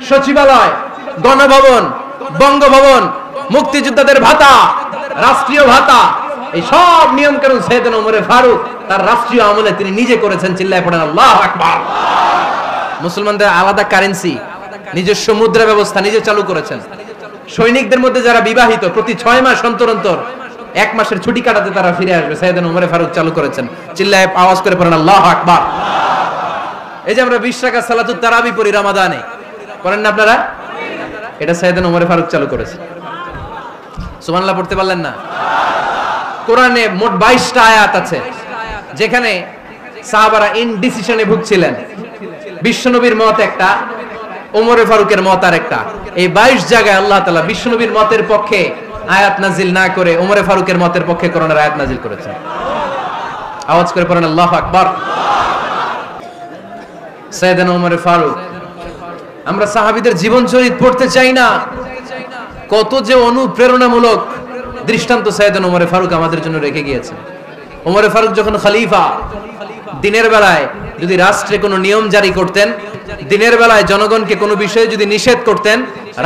সচিবালয়, গণভবন, বঙ্গভবন, মুক্তিযোদ্ধাদের ভাতা, রাষ্ট্রীয় ভাতা, এই সব নিয়ম কানুন সাইয়েদনা ওমর ফারুক তার রাষ্ট্রীয় আমলে তিনি নিজে করেছেন। চিল্লায় পড়েন আল্লাহু আকবার। মুসলমানদের আলাদা কারেন্সি, নিজস্ব মুদ্রা ব্যবস্থা নিজে চালু করেছেন। সৈনিকদের মধ্যে যারা বিবাহিত, প্রতি 6 মাস অন্তর অন্তর 1 মাসের ছুটি কাটাতে তারা ফিরে আসবে, সাইয়েদনা ওমর ফারুক চালু করেছেন। চিল্লায় আওয়াজ করে পড়েন আল্লাহু আকবার। এই যে আমরা 20 রাকাত সালাতুত তারাবি পড়ি রমাদানে, পড়েন না আপনারা? এটা সাইয়েদনা ওমর ফারুক চালু করেছে। সুবহানাল্লাহ পড়তে পারলেন না? কোরআনে মোট 22টা আয়াত আছে যেখানে সাহাবারা ইনডিসিশনে ভুগছিলেন। বিশ্বনবীর মত একটা, ওমর ফারুকের মত আর একটা। এই 22 জায়গায় আল্লাহ তাআলা বিশ্বনবীর মতের পক্ষে আয়াত নাজিল না করে ওমর ফারুকের মতের পক্ষে কোরআনের আয়াত নাজিল করেছেন। আওয়াজ করে পড়েন আল্লাহু আকবার। সাইয়েদনা ওমর ফারুক। আমরা সাহাবীদের জীবন চরিত পড়তে চাই না, কত যে অনুপ্রেরণামূলক দৃষ্টান্ত সাইয়েদনা ওমর ফারুক আমাদের জন্য রেখে গিয়েছেন। ওমর ফারুক যখন খলিফা, দিনের বেলায় যদি রাষ্ট্রে কোনো নিয়ম জারি করতেন, দিনের বেলায় জনগণকে কোনো বিষয়ে যদি নিষেধ করতেন,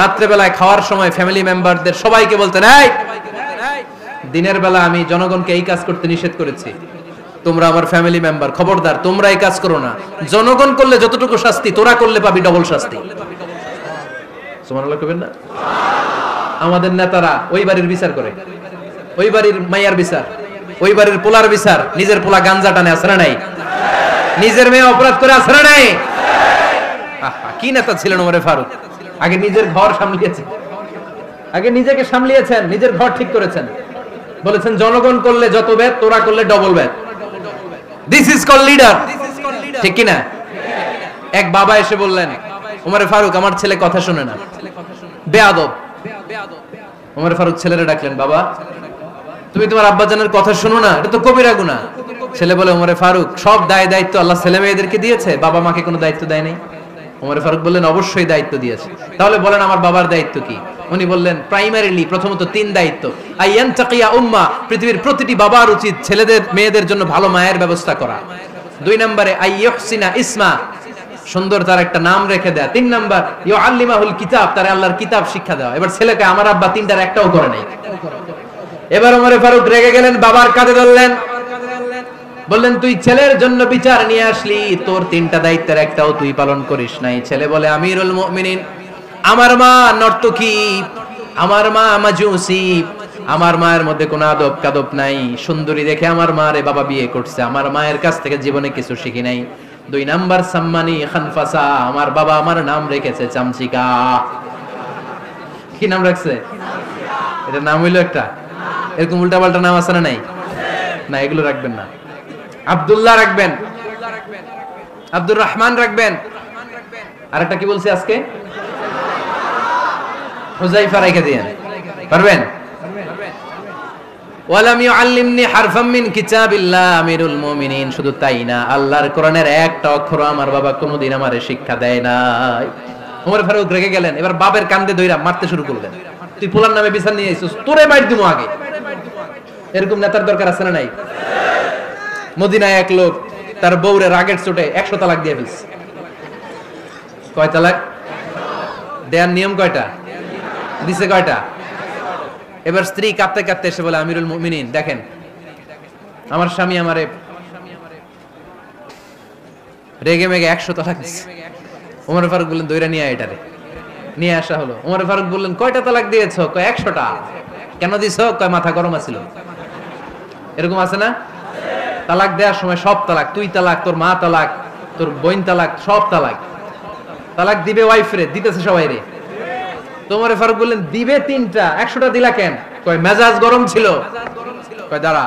রাত্রে বেলায় খাওয়ার সময় ফ্যামিলি মেম্বারদের সবাইকে বলতেন, এই দিনের বেলা আমি জনগণকে এই কাজ করতে নিষেধ করেছি, তোমরা আমার ফ্যামিলি মেম্বার, খবরদার তোমরা এই কাজ করো না। জনগণ করলে যতটুকু শাস্তি, তোরা করলে পাবি ডবল শাস্তি। সুবহানাল্লাহ কইবেন না? আমাদের নেতারা ওই বাড়ির বিচার করে, ওই বাড়ির মাইয়ার বিচার, ওই বাড়ির পোলার বিচার, নিজের পোলা গাঞ্জা টানে আছে না নাই? নিজের মেয়ে অপরাধ করে আছে না নাই? কি নেতা ছিলেন ওমর ফারুক! আগে নিজের ঘর সামলিয়েছেন, আগে নিজেকে সামলিয়েছেন, নিজের ঘর ঠিক করেছেন। বলেছেন জনগণ করলে যত ব্যাদ, তোরা করলে ডবল ব্যাদ। দিস ইজ কল লিডার, ঠিক কি না? এক বাবা এসে বললেন, ওমরে ফারুক আমার ছেলে কথা শুনে না, বেয়াদব। ওমরে ফারুক ছেলেরে ডাকলেন, বাবা তুমি তোমার আব্বাজানের কথা শুনো না, এটা তো কবিরা গুনাহ। ছেলে বলে, ওমরে ফারুক সব দায় দায়িত্ব আল্লাহ ছেলে মেয়েদেরকে দিয়েছে, বাবা মাকে কোনো দায়িত্ব দেয় নাই? ওমরে ফারুক বললেন, অবশ্যই দায়িত্ব দিয়েছে। তাহলে বলেন আমার বাবার দায়িত্ব কি? উনি বললেন, প্রাইমারিলি প্রথমত 3 দায়িত্ব। আইয়ান তাকিয়া উম্মা, পৃথিবীর প্রতিটি বাবার উচিত ছেলেদের মেয়েদের জন্য ভালো মায়ের ব্যবস্থা করা। 2 নম্বরে আইয়ুহসিনা ইসমা, সুন্দর তার একটা নাম রেখে দেয়া। 3 নাম্বার ইউআল্লিমাহুল কিতাব, তার আল্লাহর কিতাব শিক্ষা দেওয়া। এবার ছেলেকে আমার আব্বা 3টার একটাও করে নাই। এবার ওমরে ফারুক রেগে গেলেন, বাবার কাঁধে ধরলেন, বললেন তুই ছেলের জন্য বিচার নিয়ে আসলি, তোর 3টা দায়িত্বের একটাও তুই পালন করিস নাই। ছেলে বলে, আমিরুল মুমিনিন, আমার মা নর্তকী, আমার মা মাজুসি, আমার মায়ের মধ্যে কোনো আদব কাদব নাই, সুন্দরী দেখে আমার মারে বাবা বিয়ে করছে, আমার মায়ের কাছ থেকে জীবনে কিছু শিখি নাই। 2 নাম্বার সাম্মানি খানফাসা, আমার বাবা আমার নাম রেখেছে চামচিকা। কি নাম রাখছে? এটা নাম হইলো একটা? এরকম উল্টা পাল্টা নাম আছে না? নাই না, এগুলো রাখবেন না। আব্দুল্লাহ রাখবেন, আব্দুর রহমান রাখবেন, আরেকটা কি বলছি আজকে? হুযায়ফা রেখে দিয়েন, পারবেন? ওয়ালাম ইউআল্লিমনি হারফাম মিন কিতাবিল্লাহ, আমিরুল মুমিনিন। শুধু তাই না, আল্লাহর কোরআনের একটা অক্ষর আমার বাবা কোনোদিন আমারে শিক্ষা দেয় নাই। ওমর ফারুক রেগে গেলেন, এবার বাপের কান্দে ধইরা মারতে শুরু করলেন। তুই পোলার নামে বিচার নিয়ে আইছিস, তোরে মার দিমু আগে। এরকম নেতার দরকার আছে না নাই? মদিনায় এক লোক তার বউরে রাগের চোটে 100 তালাক দিয়ে ফেলছে। কয় তালাক দেয়ার নিয়ম? কয়টা দিছে? কয়টা? এবার স্ত্রী কাঁদতে কাঁদতে এসে বলে, আমিরুল মুমিনিন দেখেন, আমার স্বামী আমারে রেগে মেগে 100 তালাক দিছে। ওমর ফারুক বললেন, দইরা নিয়ে আয়, এটারে নিয়ে আসা হলো। ওমর ফারুক বললেন, কয়টা তালাক দিয়েছো? কয় 100টা। কেন দিছো? কয় মাথা গরম আছিল। এরকম আছে না? তালাক দেওয়ার সময় সব তালাক, তুই তালাক, তোর মা তালাক, তোর বোন তালাক, সব তালাক। তালাক দিবে ওয়াইফ রে, দিতেছে সবাই রে। তোমার ফারুক বললেন, দিবে 3টা, 100টা দিলা কেন? কয় মেজাজ গরম ছিল। কয় দাঁড়া,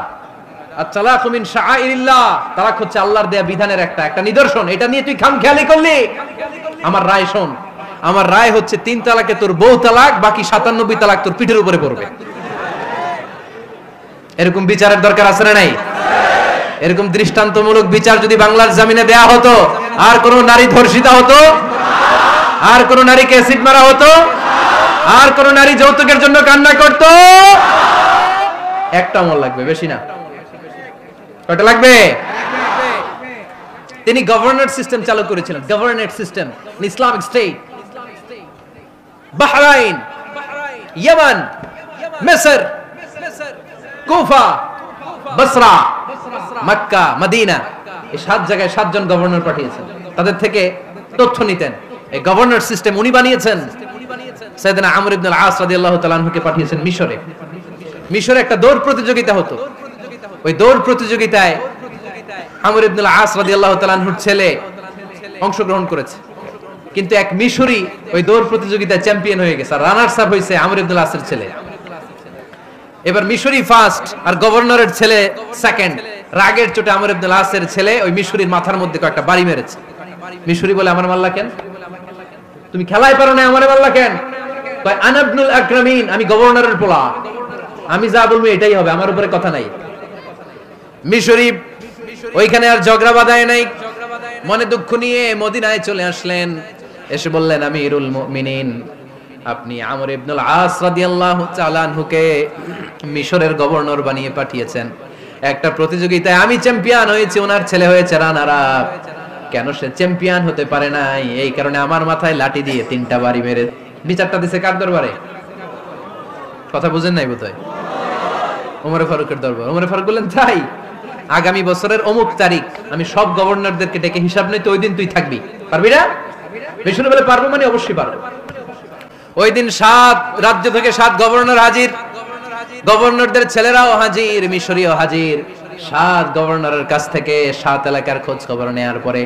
আত-তালাকু মিন শাআইরিল্লাহ, তালাক হচ্ছে আল্লাহর দেয়া বিধানের একটা নিদর্শন, এটা নিয়ে তুই খামখেয়ালি করলি। আমার রায় শোন, আমার রায় হচ্ছে 3 তালাকে তোর বউ তালাক, বাকি 97 তালাক তোর পিঠের উপরে পড়বে। এরকম বিচারের দরকার আছে না নাই? এরকম দৃষ্টান্তমূলক বিচার যদি বাংলার জমিনে দেয়া হতো, আর কোন নারী ধর্ষিতা হতো? আর কোন নারীকে অ্যাসিড মারা হতো? আর কোন নারী যৌতুকের জন্য কান্না করত? একটা আমল লাগবে, বেশি না। কয়টা লাগবে? তিনি গভর্নর সিস্টেম চালু করেছিলেন, governor system, Islamic state. Bahrain, Yemen, মিসর, কুফা, বসরা, মক্কা, মদিনা, এই 7 জায়গায় 7 জন গভর্নর পাঠিয়েছেন। তাদের থেকে তথ্য নিতেন। এই গভর্নর সিস্টেম উনি বানিয়েছেন। সাইয়েদনা আমর ইবনে আল-আস রাদিয়াল্লাহু তাআলা আনহুকে পাঠিয়েছেন মিশরে। মিশরে একটা দৌড় প্রতিযোগিতা হতো। ওই দৌড় প্রতিযোগিতায় আমর ইবনে আল-আস রাদিয়াল্লাহু তাআলা আনহুর ছেলে অংশগ্রহণ করেছে, কিন্তু এক মিশরি ওই দৌড় প্রতিযোগিতায় চ্যাম্পিয়ন হয়ে গেছে। রানার্স আপ হয়েছে আমর ইবনে আল-আসের ছেলে। এবার মিশরি ফার্স্ট আর গভর্নরের ছেলে সেকেন্ড। রাগের চোটে আমর ইবনে আল-আসের ছেলে ওই মিশরির মাথার মধ্যে কয়েকটা বাড়ি মেরেছে। মিশরি বলে, আমার মারলা কেন? তুমি খেলায় পারো না, আমারে মারলা কেন? কয়, আনা ইবনুল আকরামিন, আমি গভর্নরের পোলা, আমি যা বলবো এটাই হবে, আমার উপরে কথা নাই। মিশরি ওইখানে আর ঝগড়া বাঁধায় নাই, মনে দুঃখ নিয়ে মদিনায় চলে আসলেন। এসে বললেন, আমিরুল মুমিনিন, আপনি আমর ইবনুল আস রাদিয়াল্লাহু তাআলা আনহুকে মিশরের গভর্নর বানিয়ে পাঠিয়েছেন। একটা প্রতিযোগিতায় আমি চ্যাম্পিয়ন হয়েছি, ওনার ছেলে হয়েছে রানার আপ। কেন সে চ্যাম্পিয়ন হতে পারে নাই? এই কারণে আমার মাথায় লাঠি দিয়ে 3টা বাড়ি মেরে। বিচারটা দিছে কার দরবারে? কথা বুঝেন নাই বোধহয়? ওমর ফারুকের দরবার। ওমর ফারুক বললেন, তাই আগামী বছরের অমুক তারিখ আমি সব গভর্নরদেরকে ডেকে হিসাব নেই, তো ওই দিন তুই থাকবি, পারবি না? মিশরে বলে, পারবো মানে অবশ্যই পারবো। ওই দিন 7 রাজ্য থেকে 7 গভর্নর হাজির, গভর্নরদের ছেলেরাও হাজির, মিশরীয় হাজির। 7 গভর্নরের কাছ থেকে 7 এলাকার খোঁজ খবর নেওয়ার পরে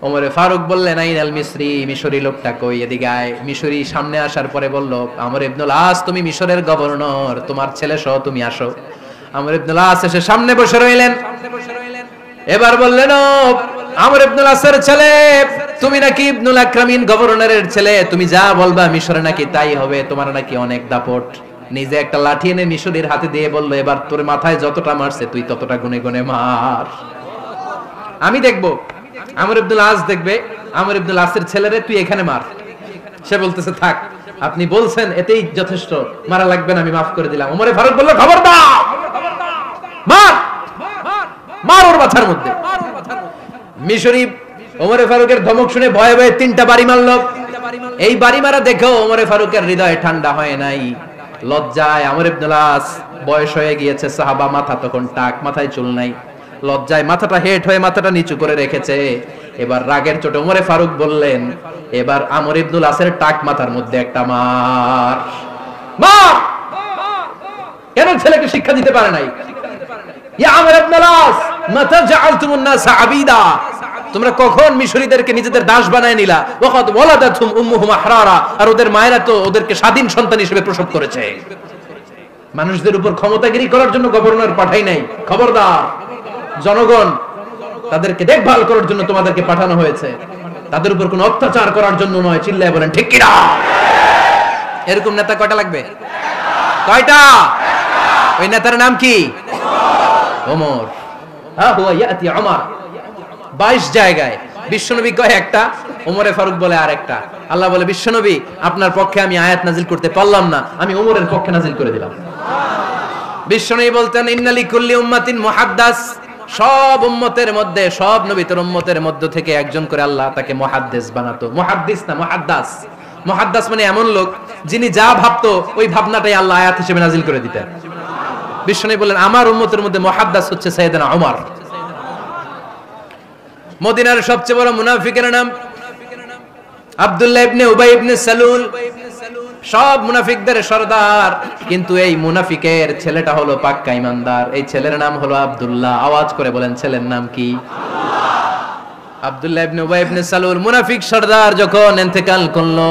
ওমরে ফারুক বললেন, আইনাল মিসরি, মিশরি লোকটা কই, এদিকে আয়। মিশরি সামনে আসার পরে বলল, আমর ইবনুল আস, তুমি মিশরের গভর্নর, তোমার ছেলে সহ তুমি আসো। আমর ইবনুল আস এসে সামনে বসে রইলেন। এবার বললেন, ও আমর ইবনুল আসের ছেলে, তুমি নাকি ইবনুল আকরামিন গভর্নরের ছেলে, তুমি যা বলবা মিশরে নাকি তাই হবে, তোমার নাকি অনেক দাপট। নিজে একটা লাঠি এনে মিশরীর হাতে দিয়ে বলল, এবার তোর মাথায় যতটা মারছে তুই ততটা গুনে গুনে মার, আমি দেখবো। আমর ইবনুল আস দেখবে, আমর ইবনুল আসের ছেলেরে তুই এখানে মার। সে বলতেছে থাক, আপনি বলছেন এতেই যথেষ্ট, মারা লাগবে না, আমি মাফ করে দিলাম। ওমরে ফারুক বলল, খবরদার, মার মার ওর মাথার মধ্যে। মিশরি ওমরে ফারুকের ধমক শুনে ভয়ে ভয়ে 3টা বাড়ি মারল। এই বাড়ি মারা দেখেও ওমরে ফারুকের হৃদয় ঠান্ডা হয় নাই। লজ্জায় আমর ইবনুল আস, বয়স হয়ে গিয়েছে, সাহাবা, মাথা তখন টাক, মাথায় চুল নাই, লজ্জায় মাথাটা হেট হয়ে মাথাটা নিচু করে রেখেছে। এবার রাগের চোটে ওমরে ফারুক বললেন, এবার আমর ইবনুল আসের টাক মাথার মধ্যে একটা মার। মার! কেন ছেলেকে শিক্ষা দিতে পারে নাই? ইয়া আমর ইবনুল আস, মাতা জাআলতুমুন নাস আবিদা, তোমরা কখন মিশরীদেরকে নিজেদের দাস বানায় নিলা? ওয়াকাদ ওয়ালাদাতুম উম্মুহুম আহরারা, আর ওদের মায়েরা তো ওদেরকে স্বাধীন সন্তান হিসেবে প্রসব করেছে। মানুষদের উপর ক্ষমতাগিরি করার জন্য গভর্নর পাঠাই নাই। খবরদার, জনগণ তাদেরকে দেখভাল করার জন্য তোমাদেরকে পাঠানো হয়েছে, তাদের উপর কোনো অত্যাচার করার জন্য নয়। চিল্লায় বলেন ঠিক কি না? এরকম নেতা কয়টা লাগবে? কয়টা? ওই নেতার নাম কি? ওমর। হ্যাঁ, হুয়া ইয়াতি ওমর। 22 জায়গায় বিশ্বনবী কয় একটা, ওমরে ফারুক বলে আরেকটা। আল্লাহ বলে, বিশ্বনবী আপনার পক্ষে আমি আয়াত নাজিল করতে পারলাম না, আমি ওমরের পক্ষে নাজিল করে দিলাম। বিশ্বনবী বলতেন, ইন্নালি কুল্লি উম্মাতিন মুহাদ্দাস, সব উম্মতের মধ্যে, সব নবীর উম্মতের মধ্য থেকে একজন করে আল্লাহ তাকে মুহাদ্দিস বানাতো। মুহাদ্দিস না, মুহাদ্দাস। মুহাদ্দাস মানে এমন লোক যিনি যা ভাবতো ওই ভাবনাটাই আল্লাহ আয়াত হিসেবে নাজিল করে দিতেন। বিশ্বনবী বললেন, আমার উম্মতের মধ্যে মুহাদ্দাস হচ্ছে সাইয়েদনা ওমর। মদিনার সবচেয়ে বড় মুনাফিকের নাম আব্দুল্লাহ ইবনে উবাই ইবনে সালুল, সব মুনাফিকদের সরদার, কিন্তু এই মুনাফিকের ছেলেটা হলো পাক্কা ইমানদার। এই ছেলের নাম হলো আব্দুল্লাহ। আওয়াজ করে বলেন, ছেলের নাম কি? আব্দুল্লাহ ইবনে উবাই ইবনে সালুল। মুনাফিক সরদার যখন ইন্তেকাল করলো,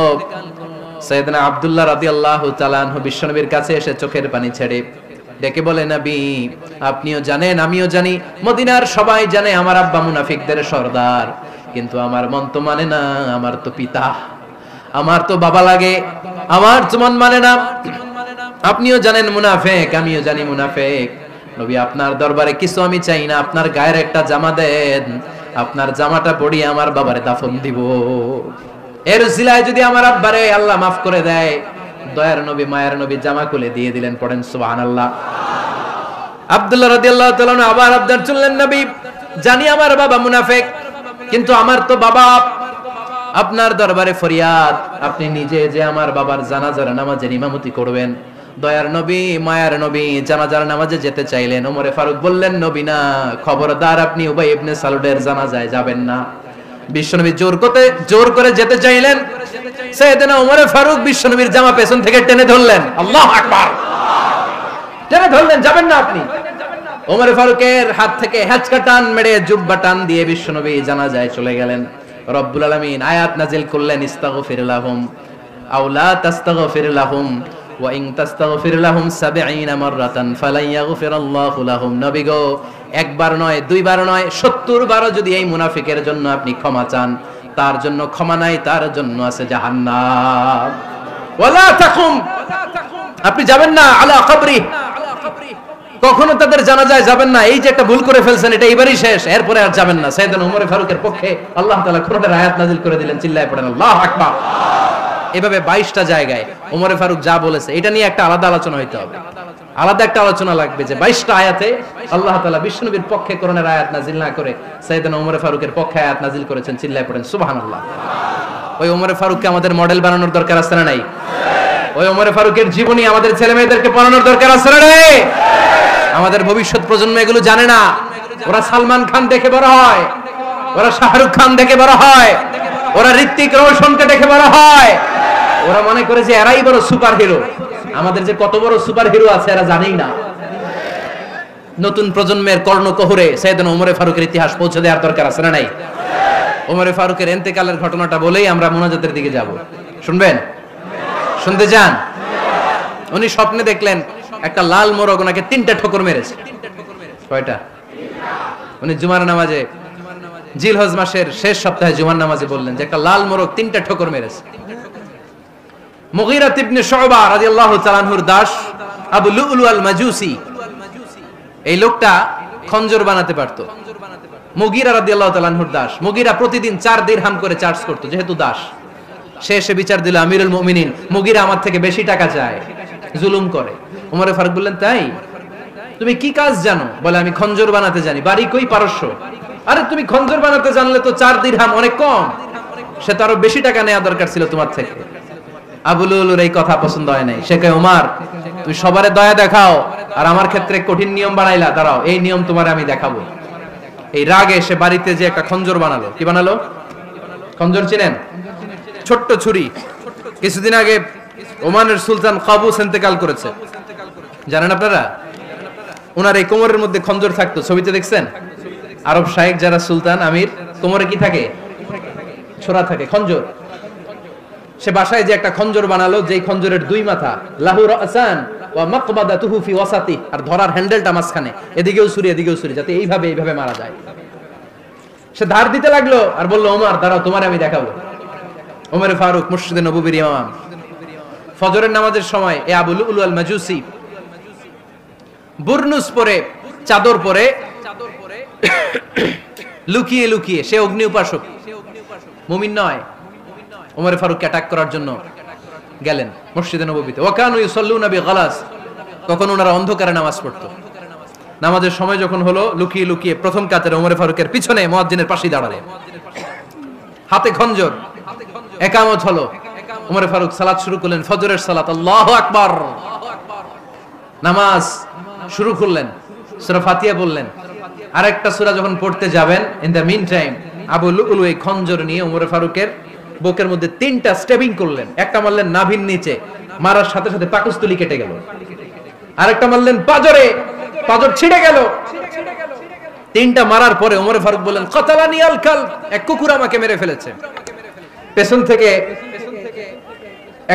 সাইয়েদনা আব্দুল্লাহ রাদিয়াল্লাহু তাআলা আনহু বিশ্বনবীর কাছে এসে চোখের পানি ছেড়ে ডেকে বলে, নবী আপনিও জানেন, আমিও জানি, মদিনার সবাই জানে আমার আব্বা মুনাফিকদের সরদার, কিন্তু আমার মন তো মানে না, আমার তো পিতা, আমার তো বাবা লাগে, আমার তো মন মানে না। আপনিও জানেন মুনাফিক, আমিও জানি মুনাফিক। নবী আপনার দরবারে কিছু আমি চাই না, আপনার গায়ের একটা জামা দেন, আপনার জামাটা পরিয়ে আমার বাবারে দাফন দিব। এর উসিলায় যদি আমার আব্বারে আল্লাহ মাফ করে দেয়, দয়ার নবী মায়ের নবী জামা খুলে দিয়ে দিলেন। পড়েন সুবহানাল্লাহ। আব্দুল্লাহ রাদিয়াল্লাহু তাআলা আবার আবদার চললেন, নবী জানি আমার বাবা মুনাফিক, কিন্তু আমার তো বাবা, আপনার দরবারে ফরিয়াদ, আপনি নিজে যে আমার বাবার জানাজার নামাজের ইমামতি করবেন। দয়ার নবী মায়ার নবী জানাজার নামাজে যেতে চাইলেন। ওমরে ফারুক বললেন, নবী না, খবরদার, আপনি উবাই ইবনে সালুলের জানাজায় যাবেন না। বিশ্বনবী জোর করে যেতে চাইলেন। সাইয়েদনা ওমরে ফারুক বিশ্বনবীর জামা পেছন থেকে টেনে ধরলেন। আল্লাহু আকবার। টেনে ধরলেন, যাবেন না আপনি। ওমরে ফারুকের হাত থেকে হেঁচকা টান মেরে জুব্বা টান দিয়ে বিশ্বনবী জানাজায় চলে গেলেন। রব্বুল আলামিন আয়াত নাজিল করলেন, ইস্তাগফির লাহুম আও লা তাস্তাগফির লাহুম ওয়া ইন তাস্তাগফির লাহুম 70 মাররাতান ফালান ইয়াগফিরাল্লাহু লাহুম। নবী গো, একবার নয়, দুইবার নয়, 70 বারও যদি এই মুনাফিকের জন্য আপনি ক্ষমা চান, তার জন্য ক্ষমা নাই, তার জন্য আছে জাহান্নাম। ওয়ালা তাকুম, আপনি যাবেন না আলা কবরি, কখনো তাদের জানাজায় যাবেন না। এই যে একটা ভুল করে ফেলছেন, এটা এবারই শেষ, এরপরে আর যাবেন না। সাইয়েদনা ওমর ফারুকের পক্ষে আল্লাহ তাআলা কোরআনের আয়াত নাযিল করে দিলেন। চিল্লায়ে পড়েন আল্লাহু আকবার। এভাবে 22টা জায়গায় ওমর ফারুক যা বলেছে, এটা নিয়ে একটা আলাদা আলোচনা হইতে হবে, আলাদা একটা আলোচনা লাগবে যে 22টা আয়াতে আল্লাহ তাআলা বিশ্বনবীর পক্ষে কোরআনের আয়াত নাযিল না করে সাইয়েদনা ওমর ফারুকের পক্ষে আয়াত নাযিল করেছেন। চিল্লায়ে পড়েন সুবহানাল্লাহ। ওই ওমর ফারুককে আমাদের মডেল বানানোর দরকার আছে না নাই? ওই ওমর ফারুকের জীবনী আমাদের ছেলে মেয়েদেরকে পড়ানোর দরকার আছে না নাই? আমাদের ভবিষ্যৎ প্রজন্ম এগুলো জানে না। ওরা সালমান খান দেখে বড় হয়, ওরা শাহরুখ খান দেখে বড় হয়, ওরা ঋত্বিক রোশনকে দেখে বড় হয়। ওরা মনে করে যে এরাই বড় সুপার হিরো। আমাদের যে কত বড় সুপার হিরো আছে এরা জানেই না। নতুন প্রজন্মের কর্ণকোহরে সাইয়েদনা ওমর ফারুকের ইতিহাস পৌঁছে দেওয়ার দরকার আছে না নাই? ওমর ফারুকের ইন্তেকালের ঘটনাটা বলেই আমরা মুনাজাতের দিকে যাব। শুনবেন? শুনতে চান? উনি স্বপ্নে দেখলেন একটা লাল মোরগ ওনাকে 3টা ঠোকর মেরেছে। কয়টা? উনি জুমার নামাজে জিলহজ মাসের শেষ সপ্তাহে জুমার নামাজে বললেন যে একটা লাল মোরগ 3টা ঠোকর মেরেছে। মুগীরা ইবনে শুবা রাদিয়াল্লাহু তাআলা আনহুর দাস আবু লুলু আল মাজুসি, এই লোকটা খঞ্জর বানাতে পারতো। মুগীরা রাদিয়াল্লাহু তাআলা আনহুর দাস। মুগীরা প্রতিদিন 4 দিরহাম করে চার্জ করত, যেহেতু দাস। সে এসে বিচার দিল, আমিরুল মুমিনিন, মুগীরা আমার থেকে বেশি টাকা চায়, জুলুম করে। ওমর ফারুক বললেন, তাই? তুমি কি কাজ জানো? বলে, আমি খঞ্জর বানাতে জানি। বাড়ি কই? পারস্য। আরে তুমি খঞ্জর বানাতে জানলে তো 4 দিরহাম অনেক কম, সে তো আরো বেশি টাকা নেওয়া দরকার ছিল তোমার থেকে। আবু লুলুর এই কথা পছন্দ হয় নাই। সে কয়, ওমর তুমি সবারে দয়া দেখাও আর আমার ক্ষেত্রে কঠিন নিয়ম বানাইলা, দাঁড়াও এই নিয়ম তোমার আমি দেখাবো। এই রাগে সে বাড়িতে যে একটা খঞ্জর বানালো। কি বানালো? খঞ্জর চিনেন? ছোট্ট ছুরি। কিছুদিন আগে ওমানের সুলতান কাবুস ইন্তেকাল করেছে, জানেন আপনারা? ওনার এই কোমরের মধ্যে খঞ্জর থাকতো, ছবিতে দেখছেন? আরব শায়েখ যারা সুলতান আমির, কোমরে কি থাকে? ছোরা থাকে, খঞ্জর। সে বাসায় যে একটা খঞ্জর বানালো, যেই খঞ্জরের 2 মাথা, লাহু রাসান ওয়া মাকবাদাতুহু ফি ওয়াসাতি, আর ধরার হ্যান্ডেলটা মাঝখানে, এদিকেও ছুরি এদিকেও ছুরি, যাতে এইভাবে মারা যায়। সে ধার দিতে লাগলো আর বলল, ওমর দাঁড়াও তোমার আমি দেখাবো। ওমর ফারুক মসজিদে নববীর ইমাম, ফজরের নামাজের সময় এ আবু লুলু আল মাজুসি বুরনুস পরে, চাদর পরে, লুকিয়ে লুকিয়ে, সে অগ্নি উপাসক, মুমিন নয়। ওমর ফারুককে অ্যাটাক করার জন্য গেলেন মসজিদে নববীতে। ওয়াকানু ইউসাল্লুনা বিগালাস, তখন ওনারা অন্ধকারে নামাজ পড়তো। নামাজের সময় যখন হলো, লুকিয়ে লুকিয়ে প্রথম কাতারে ওমর ফারুকের পিছনে মুয়াজ্জিনের পাশে দাঁড়ালেন, হাতে খঞ্জর। ইকামত হলো, ওমর ফারুক সালাত শুরু করলেন, ফজরের সালাত, আল্লাহু আকবার। নামাজ শুরু করলেন, সূরা ফাতিহা বললেন। আরেকটা সূরা যখন পড়তে যাবেন, in the mean time Abu Lulu এই খঞ্জর নিয়ে ওমর ফারুকের বুকের মধ্যে 3টা স্টেবিং করলেন। একটা মারলেন নাভির নিচে, মারার সাথে সাথে পাকস্থলী কেটে গেল। আরেকটা মারলেন পাজরে, পাজর ছিঁড়ে গেল। 3টা মারার পরে ওমর ফারুক বললেন, কাতালানি আল কালব, এক কুকুর আমাকে মেরে ফেলেছে। পেছন থেকে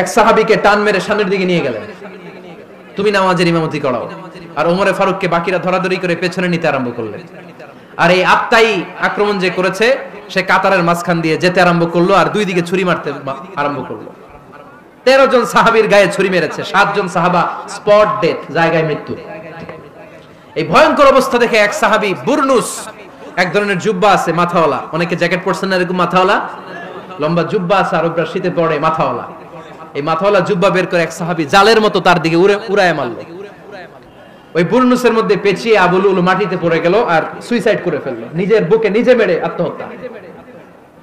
এক সাহাবীকে টান মেরে সামনের দিকে নিয়ে গেলেন, তুমি নামাজের ইমামতি করাও। আর ওমর ফারুককে বাকিরা ধরাধরি করে পেছনে নিতে আরম্ভ করলেন। আর এই আত্মাই আক্রমণ যে করেছে, সে কাতারের মাঝখান দিয়ে যেতে আরম্ভ করলো আর 2 দিকে ছুরি মারতে আরম্ভ করলো। 13 জন সাহাবীর গায়ে ছুরি মেরেছে, 7 জন সাহাবা স্পট ডেথ, জায়গায় মৃত্যু। এই ভয়ঙ্কর অবস্থা দেখে এক সাহাবী বুরনুস, এক ধরনের জুব্বা আছে মাথাওয়ালা, অনেকে জ্যাকেট পরছেন না এরকম মাথাওয়ালা, লম্বা জুব্বা আছে, আরবরা শীতে পড়ে মাথাওয়ালা। এই মাথাওয়ালা জুব্বা বের করে এক সাহাবী জালের মতো তার দিকে উড়ায় মারলো। ওই বুরনুসের মধ্যে পেঁচিয়ে আবু লুলু মাটিতে পড়ে গেল আর সুইসাইড করে ফেললো, নিজের বুকে নিজে মেরে আত্মহত্যা।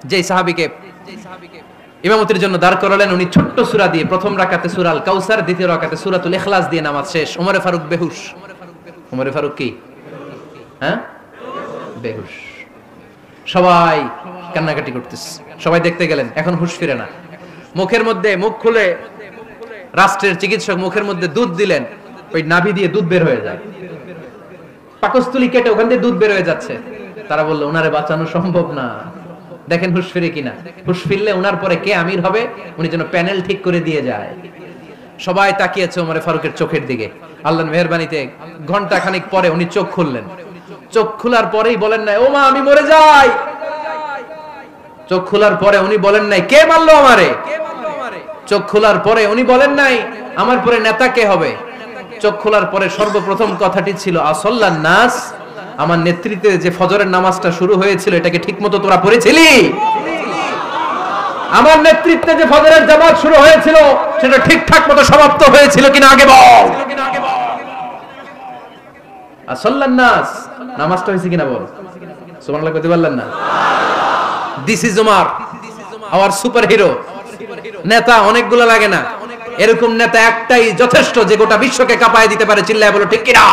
যেই সাহাবীকে ইমামতির জন্য দাঁড় করালেন, উনি ছোট্ট সূরা দিয়ে, প্রথম রাকাতে সূরা আল কাউসার, দ্বিতীয় রাকাতে সূরাতুল ইখলাস দিয়ে নামাজ শেষ। ওমর ফারুক বেহুশ। ওমর ফারুক কি? হ্যাঁ, বেহুশ। সবাই কান্নাকাটি করতেছে, সবাই দেখতে গেলেন, এখন হুঁশ ফিরে না। মুখের মধ্যে, মুখ খুলে রাষ্ট্রের চিকিৎসক মুখের মধ্যে দুধ দিলেন, ওই নাভি দিয়ে দুধ বের হয়ে যায়, পাকস্থলী কেটে ওখান দিয়ে দুধ বের হয়ে যাচ্ছে। তারা বললো, ওনারে বাঁচানো সম্ভব না, দেখেন হুঁশ ফিরে কিনা। হুঁশ ফিরলে ওনার পরে কে আমির হবে, উনি যেন প্যানেল ঠিক করে দিয়ে যায়। সবাই তাকিয়েছে ওমর ফারুকের চোখের দিকে। আল্লাহর মেহেরবানিতে ঘন্টা খানিক পরে উনি চোখ খুললেন। চোখ খোলার পরেই বলেন নাই, ও মা আমি মরে যাই। চোখ খোলার পরে উনি বলেন নাই, কে মারলো আমারে। চোখ খোলার পরে উনি বলেন নাই, আমার পরে নেতা কে হবে। চোখ খোলার পরে সর্বপ্রথম কথাটি ছিল, আসল্লান নাস, আমার নেতৃত্বে যে ফজরের নামাজটা শুরু হয়েছিল, এটাকে ঠিকমতো তোরা পড়েছিলি? আমার নেতৃত্বে যে ফজরের জামাত শুরু হয়েছিল, সেটা ঠিকঠাক মতো সমাপ্ত হয়েছিল কিনা আগে বল। আসল্লান নাস, নামাজটা হয়েছে কিনা বল। সুবহানাল্লাহ কইতে পারলেন না? This is Omar, hour super hero. নেতা অনেকগুলো লাগে না, এরকম নেতা একটাই যথেষ্ট, যে গোটা বিশ্বকে কাঁপায় দিতে পারে। চিল্লায় বলো ঠিক কিনা?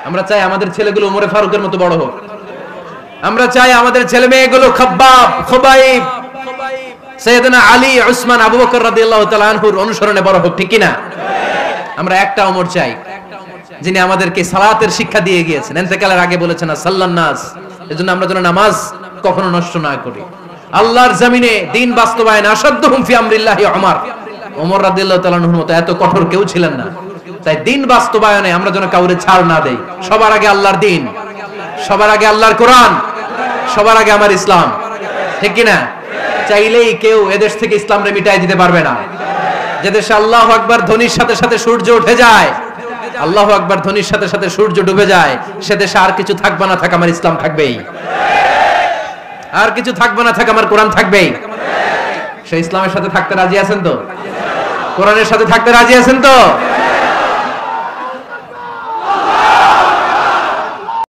আমরা চাই আমাদের ছেলেগুলো ওমর ফারুকের মতো বড় হোক। আমরা চাই আমাদের ছেলে মেয়েগুলো খাব্বাব, খুবাইব, সাইয়েদনা আলী, উসমান, আবু বকর রাদিয়াল্লাহু তাআলা আনহুর অনুসরণে বড় হোক, ঠিক কিনা? আমরা একটা ওমর চাই, যিনি আমাদেরকে সালাতের শিক্ষা দিয়ে গিয়েছেন, ইন্তেকালের আগে বলেছেন সাল্লাল্লাহু নাস। এজন্য আমরা যেন নামাজ কখনো নষ্ট না করি। আল্লাহর জমিনে দ্বীন বাস্তবায়ন আসাদুহুম ফি আমরিল্লাহি ওমর। ওমর রাদিয়াল্লাহু তাআলা আনহুর মতো এত কঠোর কেউ ছিলেন না। তাই দ্বীন বাস্তবায়নে আমরা যেন কাউরে ছাড় না দেই। সবার আগে আল্লাহর দ্বীন, সবার আগে আল্লাহর কোরআন, সবার আগে আমার ইসলাম, ঠিক কিনা? চাইলেই কেউ এদেশ থেকে ইসলামরে মিটাই দিতে পারবে না। যে দেশে আল্লাহু আকবার ধ্বনির সাথে সাথে সূর্য উঠে যায়, আল্লাহু আকবার ধ্বনির সাথে সাথে সূর্য ডুবে যায়, সে দেশে আর কিছু থাকবে না থাক আমার ইসলাম থাকবেই, আর কিছু থাকবে না থাক আমার কোরআন থাকবেই। সেই ইসলামের সাথে থাকতে রাজি আছেন তো? কোরআনের সাথে থাকতে রাজি আছেন তো?